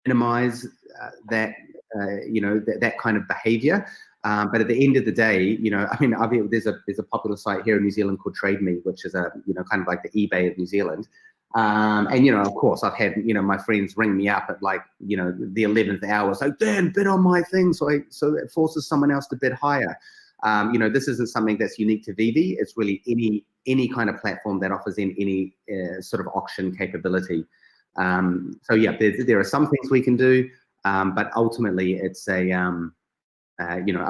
minimize that that kind of behavior. But at the end of the day, there's a popular site here in New Zealand called Trade Me, which is a kind of like the eBay of New Zealand. And of course, I've had my friends ring me up at like the 11th hour, so Dan, bid on my thing, so it forces someone else to bid higher. This isn't something that's unique to Vivi. It's really any kind of platform that offers in any sort of auction capability. So yeah, there are some things we can do, but ultimately it's a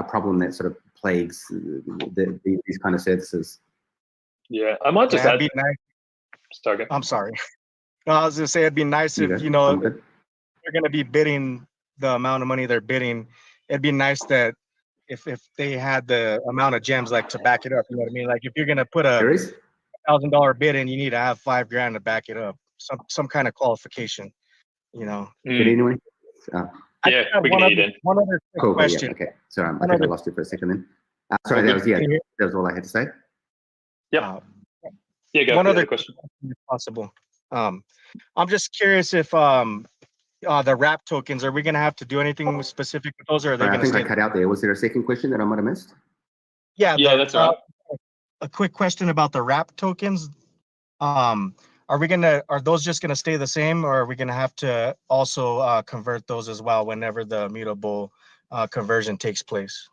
problem that sort of plagues these kind of services. Yeah, I might just add. Sorry. I'm sorry. No, I was gonna say it'd be nice if if they're gonna be bidding the amount of money they're bidding. It'd be nice that if they had the amount of gems like to back it up. You know what I mean? Like if you're gonna put a $1,000 bid in, you need to have $5,000 to back it up. Some kind of qualification. But anyway. Yeah, we can eat in. One other quick question. Yeah, okay. Sorry, I think I lost you for a second then. Sorry, that was all I had to say. Yep. Yeah, go. One for other the question, if possible. I'm just curious if the wrap tokens, are we going to have to do anything specific with those, or are they going to? I think I cut out there. Was there a second question that I might have missed? Yeah, that's right. A quick question about the wrap tokens. Are those just going to stay the same, or are we going to have to also convert those as well whenever the immutable conversion takes place?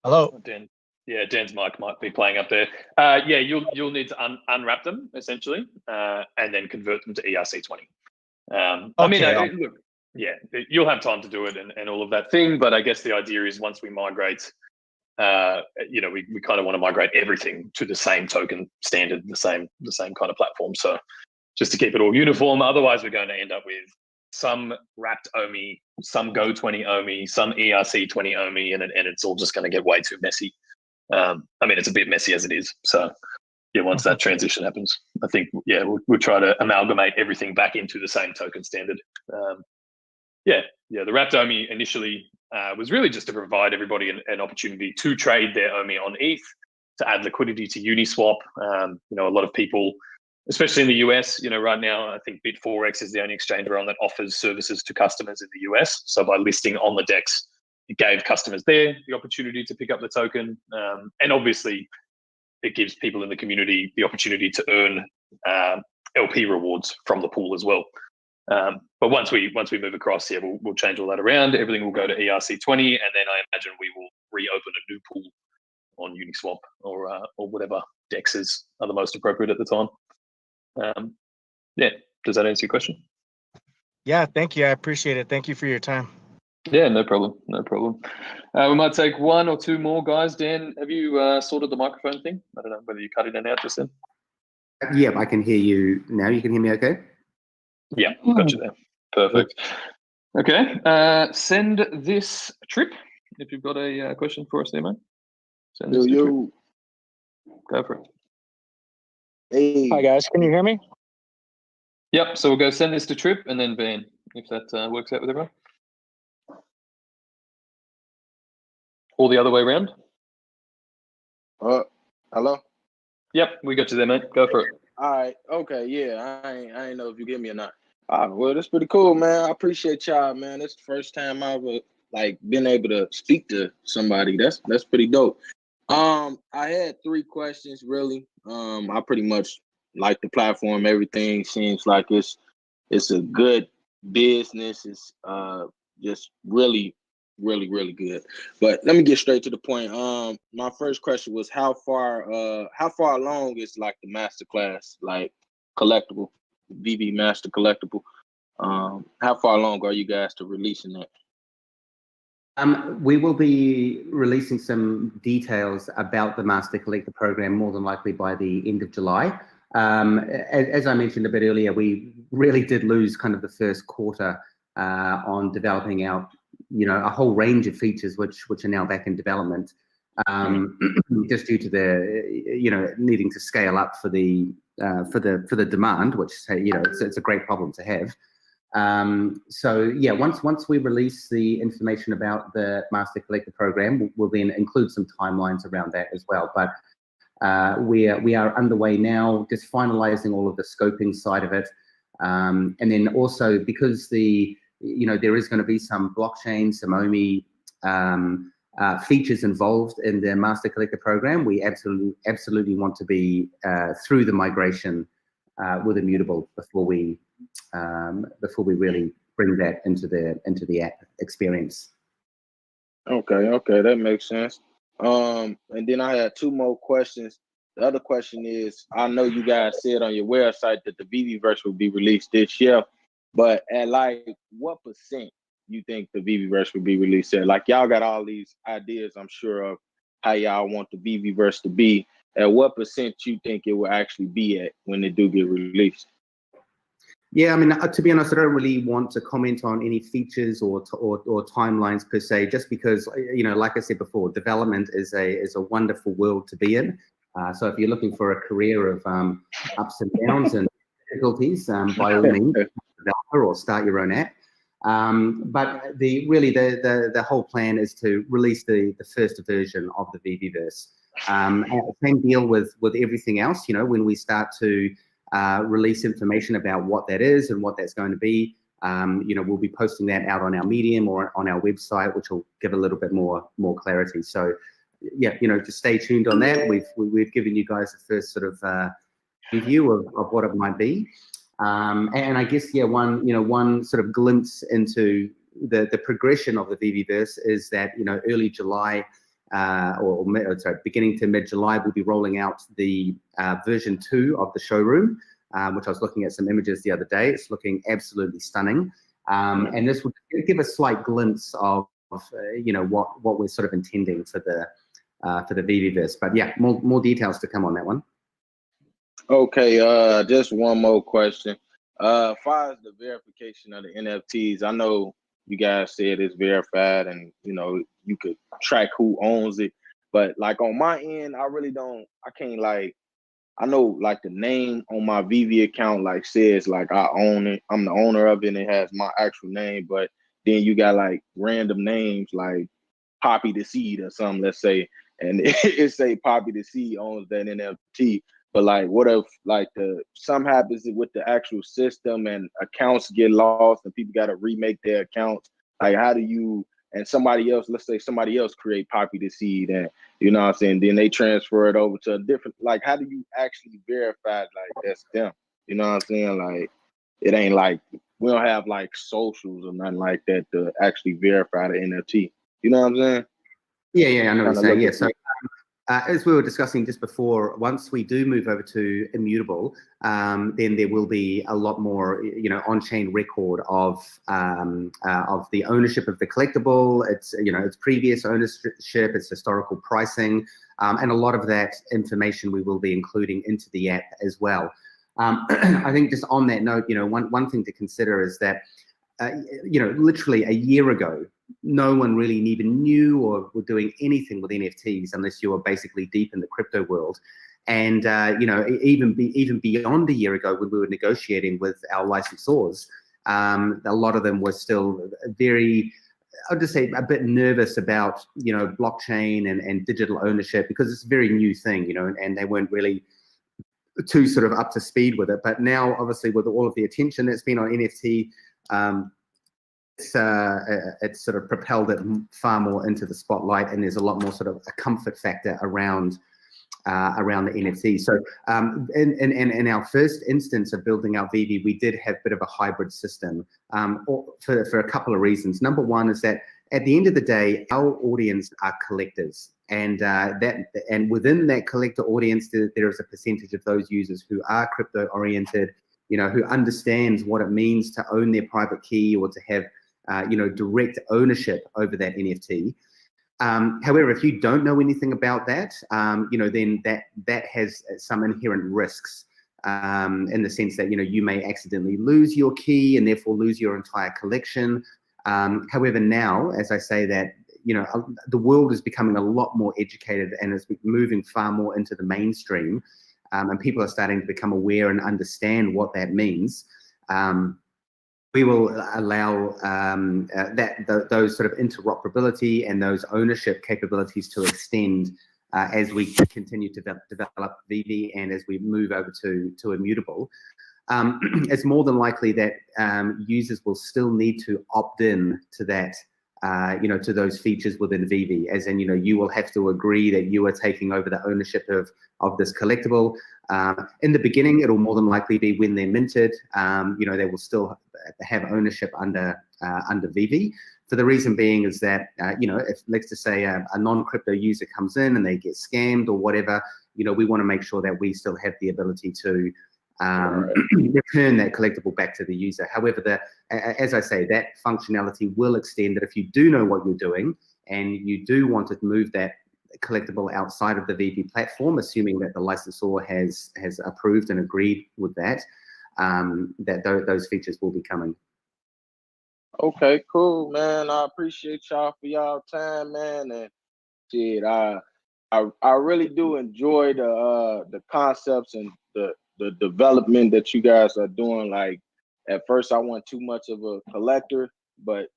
Hello? Dan. Yeah, Dan's mic might be playing up there. Yeah, you'll need to unwrap them essentially, and then convert them to ERC20. Look, yeah, you'll have time to do it and all of that thing. But I guess the idea is once we migrate, we kind of want to migrate everything to the same token standard, the same kind of platform. So just to keep it all uniform. Otherwise, we're going to end up with some wrapped OMI, some Go20 OMI, some ERC20 OMI, and it's all just going to get way too messy. It's a bit messy as it is. So yeah, once that transition happens, I think we'll try to amalgamate everything back into the same token standard. The wrapped OMI initially was really just to provide everybody an opportunity to trade their OMI on ETH, to add liquidity to Uniswap. A lot of people, especially in the US, right now, I think Bit4X is the only exchange around that offers services to customers in the US. So by listing on the DEX, it gave customers there the opportunity to pick up the token. And obviously, it gives people in the community the opportunity to earn LP rewards from the pool as well. But once we move across, we'll change all that around. Everything will go to ERC20, and then I imagine we will reopen a new pool on Uniswap or whatever DEXs are the most appropriate at the time. Does that answer your question? Yeah, thank you. I appreciate it. Thank you for your time. Yeah, no problem. We might take one or two more, guys. Dan, have you sorted the microphone thing? I don't know whether you cut it in and out just then. Yeah, I can hear you now. You can hear me okay? Yeah, got you there. Perfect. Okay, send this trip. If you've got a question for us there, mate. Send this trip. Go for it. Hey. Hi, guys. Can you hear me? Yep, so we'll go send this to Trip and then Van, if that works out with everyone. Or the other way around. Hello? Yep, we got you there, mate. Go for it. All right. Okay. Yeah. I ain't know if you get me or not. Well, that's pretty cool, man. I appreciate y'all, man. That's the first time I've been able to speak to somebody. That's pretty dope. I had 3 questions really. I pretty much like the platform. Everything seems like it's a good business is just really, really, really good. But let me get straight to the point. My first question was how far along is like the masterclass, like collectible, VV Master collectible? How far along are you guys to releasing that? We will be releasing some details about the Master Collector program more than likely by the end of July. As I mentioned a bit earlier, we really did lose kind of the first quarter on developing out, a whole range of features which are now back in development, just due to the, needing to scale up for the demand, which it's a great problem to have. So yeah, once we release the information about the Master Collector program, we'll then include some timelines around that as well. But we are underway now, just finalizing all of the scoping side of it, and then also because there is going to be some blockchain, some OMI features involved in the Master Collector program. We absolutely want to be through the migration with Immutable before we really bring that into the app experience. Okay, that makes sense. And then I had two more questions. The other question is, I know you guys said on your website that the VVverse will be released this year, but at like what percent you think the VVverse will be released at? Like y'all got all these ideas, I'm sure, of how y'all want the VVverse to be. At what percent you think it will actually be at when it do get released? Yeah, I mean, to be honest, I don't really want to comment on any features or timelines per se, just because, like I said before, development is a wonderful world to be in. So if you're looking for a career of ups and downs and difficulties, by all means, developer or start your own app. But the whole plan is to release the first version of the VVverse. Same deal with everything else. When we start to release information about what that is and what that's going to be, we'll be posting that out on our Medium or on our website, which will give a little bit more clarity. So yeah, just stay tuned on that. We've given you guys the first sort of preview of what it might be. And I guess, yeah, one sort of glimpse into the progression of the VVverse is that, early July, beginning to mid-July, we'll be rolling out the version 2 of the showroom, which I was looking at some images the other day. It's looking absolutely stunning. And this will give a slight glimpse of what we're sort of intending for the VVverse. But yeah, more details to come on that one. Okay, just one more question. As far as the verification of the NFTs, I know you guys said it's verified and you could track who owns it, but like on my end, I know like the name on my VV account like says like I own it, I'm the owner of it, and it has my actual name, but then you got like random names like Poppy the Seed or something, let's say, and it say Poppy the Seed owns that NFT. But like, what if like something happens with the actual system and accounts get lost and people got to remake their accounts? Like, how do you, and somebody else, let's say somebody else create Poppy the Seed, and you know what I'm saying, then they transfer it over to a different, like, how do you actually verify like that's them? You know what I'm saying? Like, it ain't like, we don't have like socials or nothing like that to actually verify the NFT. You know what I'm saying? Yeah, I know what you're saying. Yeah, so as we were discussing just before, once we do move over to Immutable, then there will be a lot more, on-chain record of the ownership of the collectible. It's its previous ownership, its historical pricing, and a lot of that information we will be including into the app as well. I think just on that note, one thing to consider is that literally a year ago, no one really even knew or were doing anything with NFTs unless you were basically deep in the crypto world. And even beyond a year ago, when we were negotiating with our licensors, a lot of them were still very, I'll just say, a bit nervous about blockchain and digital ownership, because it's a very new thing, and they weren't really too sort of up to speed with it. But now, obviously, with all of the attention that's been on NFT, it's sort of propelled it far more into the spotlight, and there's a lot more sort of a comfort factor around around the NFT. So in our first instance of building out VV, we did have a bit of a hybrid system for a couple of reasons. Number one is that at the end of the day, our audience are collectors, and within that collector audience, there is a percentage of those users who are crypto oriented, who understands what it means to own their private key or to have direct ownership over that NFT. However, if you don't know anything about that, then that has some inherent risks in the sense that you may accidentally lose your key and therefore lose your entire collection. However, now, as I say that, the world is becoming a lot more educated and is moving far more into the mainstream, and people are starting to become aware and understand what that means. We will allow those sort of interoperability and those ownership capabilities to extend as we continue to develop VV and as we move over to Immutable. It's more than likely that users will still need to opt in to that, to those features within VV, as in, you will have to agree that you are taking over the ownership of this collectible. In the beginning, it'll more than likely be when they're minted. They will still have ownership under VV. For the reason being is that, if let's just say a non-crypto user comes in and they get scammed or whatever, we want to make sure that we still have the ability to return that collectible back to the user. However, as I say, that functionality will extend that if you do know what you're doing and you do want to move that collectible outside of the VV platform, assuming that the licensor has approved and agreed with that, those features will be coming. Okay, cool, man. I appreciate y'all for y'all time, man. And shit, I really do enjoy the concepts and the development that you guys are doing. Like, at first I wasn't too much of a collector, but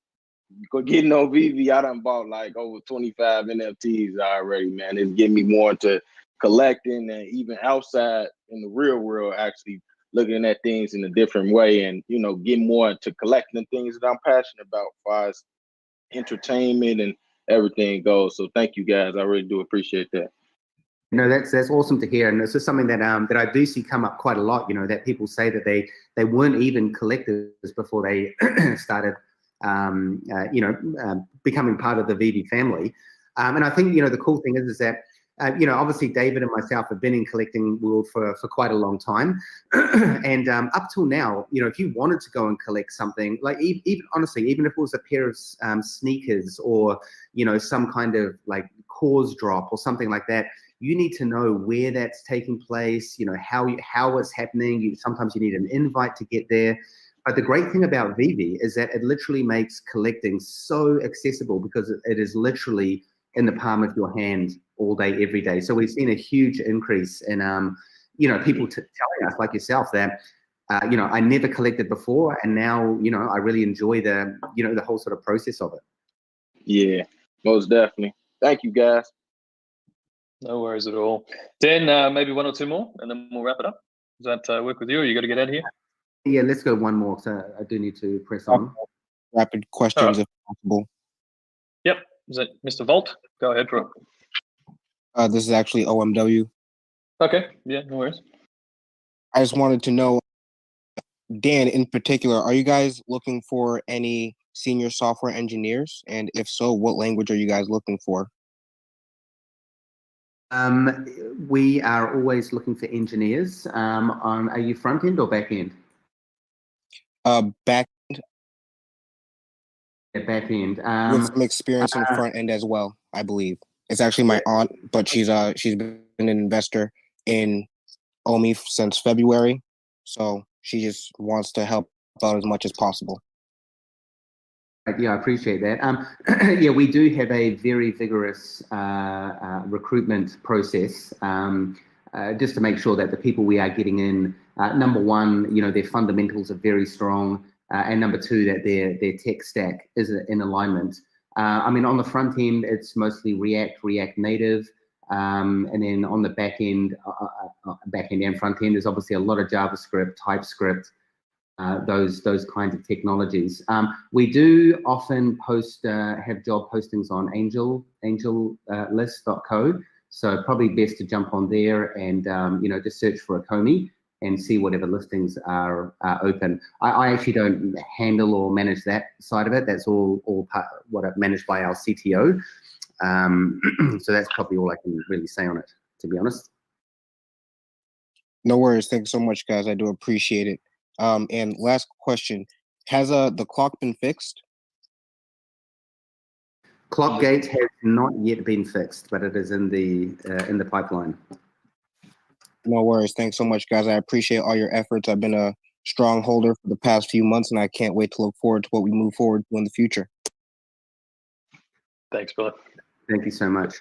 getting on VV, I done bought like over 25 NFTs already, man. It's getting me more into collecting and even outside in the real world, actually looking at things in a different way and, getting more into collecting things that I'm passionate about as far as entertainment and everything goes. So thank you guys. I really do appreciate that. No, that's awesome to hear, and it's just something that that I do see come up quite a lot. That people say that they weren't even collectors before they started, becoming part of the VV family. And I think the cool thing is that obviously David and myself have been in collecting world for quite a long time, and up till now, if you wanted to go and collect something, like even honestly, even if it was a pair of sneakers or some kind of like cause drop or something like that, you need to know where that's taking place, how it's happening. Sometimes you need an invite to get there. But the great thing about VV is that it literally makes collecting so accessible because it is literally in the palm of your hand all day, every day. So we've seen a huge increase in, people telling us, like yourself, that, I never collected before, and now, I really enjoy the whole sort of process of it. Yeah, most definitely. Thank you, guys. No worries at all. Dan, maybe one or two more, and then we'll wrap it up. Does that work with you, or you got to get out of here? Yeah, let's go one more. So I do need to press on. Rapid questions, if possible. Yep. Is it Mr. Volt? Go ahead, bro. This is actually OMW. Okay. Yeah, no worries. I just wanted to know, Dan, in particular, are you guys looking for any senior software engineers? And if so, what language are you guys looking for? We are always looking for engineers. Are you front end or back end? Back end. Yeah, back end. With some experience in front end as well, I believe. It's actually my aunt, but she's been an investor in OMI since February, so she just wants to help out as much as possible. Yeah, I appreciate that. Yeah, we do have a very vigorous recruitment process, just to make sure that the people we are getting in, number one, their fundamentals are very strong, and number two, that their tech stack is in alignment. I mean, on the front end, it's mostly React Native, and then on the back end and front end, there's obviously a lot of JavaScript, TypeScript, those kinds of technologies. We do often have job postings on angellist.co. So probably best to jump on there and just search for a Comey and see whatever listings are open. I actually don't handle or manage that side of it. That's all part what I've managed by our CTO. So that's probably all I can really say on it, to be honest. No worries. Thanks so much, guys. I do appreciate it. And last question: has the clock been fixed? Clockgate has not yet been fixed, but it is in the pipeline. No worries. Thanks so much, guys. I appreciate all your efforts. I've been a strong holder for the past few months, and I can't wait to look forward to what we move forward to in the future. Thanks, Billy. Thank you so much.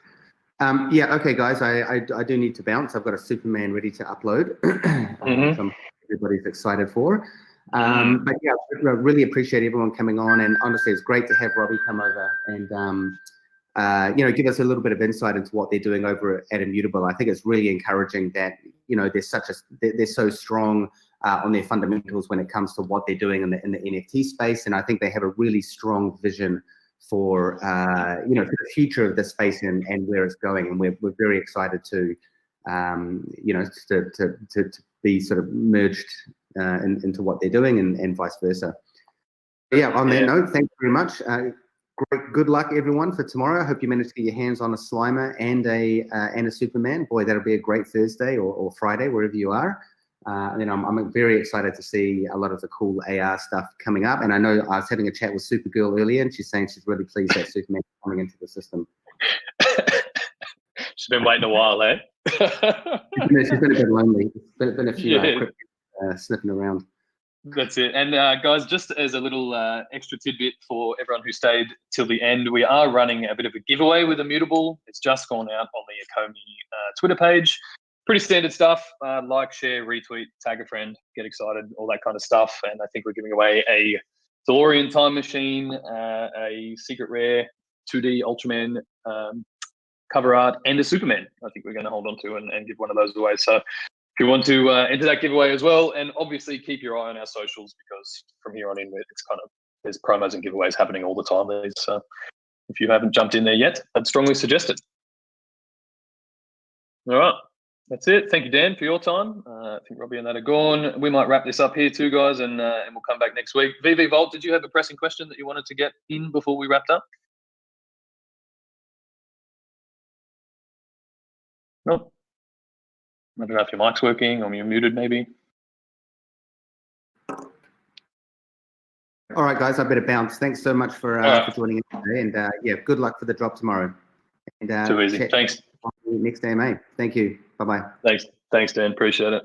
Yeah, okay, guys, I do need to bounce. I've got a Superman ready to upload, which everybody's excited for. But yeah, I really appreciate everyone coming on, and honestly, it's great to have Robbie come over and give us a little bit of insight into what they're doing over at Immutable. I think it's really encouraging that they're so strong on their fundamentals when it comes to what they're doing in the NFT space, and I think they have a really strong vision for for the future of this space and where it's going, and we're very excited to to be sort of merged into what they're doing and vice versa. Yeah, on that note, thank you very much. Good luck everyone for tomorrow. I hope you manage to get your hands on a Slimer and a Superman. Boy, that'll be a great Thursday or Friday, wherever you are. I'm very excited to see a lot of the cool AR stuff coming up. And I know I was having a chat with Supergirl earlier, and she's saying she's really pleased that Superman is coming into the system. She's been waiting a while, eh? She's been a bit lonely. It's been a few quick sniffing around. That's it. And guys, just as a little extra tidbit for everyone who stayed till the end, we are running a bit of a giveaway with Immutable. It's just gone out on the Comey Twitter page. Pretty standard stuff. Like, share, retweet, tag a friend, get excited, all that kind of stuff. And I think we're giving away a DeLorean time machine, a secret rare 2D Ultraman cover art, and a Superman. I think we're going to hold on to and give one of those away. So if you want to enter that giveaway as well, and obviously keep your eye on our socials, because from here on in, it's kind of, there's promos and giveaways happening all the time. So if you haven't jumped in there yet, I'd strongly suggest it. All right. That's it. Thank you, Dan, for your time. I think Robbie and that are gone. We might wrap this up here too, guys, and we'll come back next week. VV Vault, did you have a pressing question that you wanted to get in before we wrapped up? Nope. I don't know if your mic's working or you're muted, maybe. All right, guys, I better bounce. Thanks so much for joining in today, and yeah, good luck for the drop tomorrow. And, too easy. Thanks. Next AMA. Thank you. Bye-bye. Thanks, Dan. Appreciate it.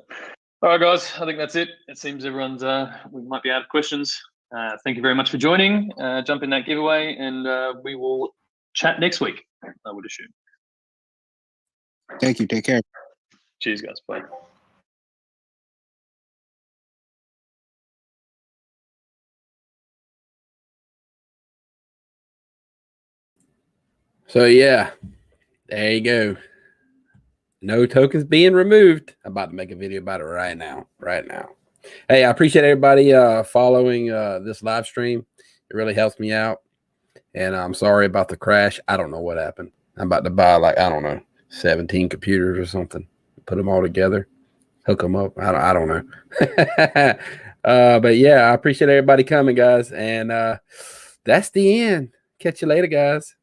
All right, guys. I think that's it. It seems everyone's we might be out of questions. Thank you very much for joining. Jump in that giveaway, and we will chat next week, I would assume. Thank you. Take care. Cheers, guys. Bye. So yeah, there you go. No tokens being removed. I'm about to make a video about it right now. Hey, I appreciate everybody following this live stream. It really helps me out. And I'm sorry about the crash. I don't know what happened. I'm about to buy, like, I don't know, 17 computers or something. Put them all together. Hook them up. I don't know. But yeah, I appreciate everybody coming, guys. And that's the end. Catch you later, guys.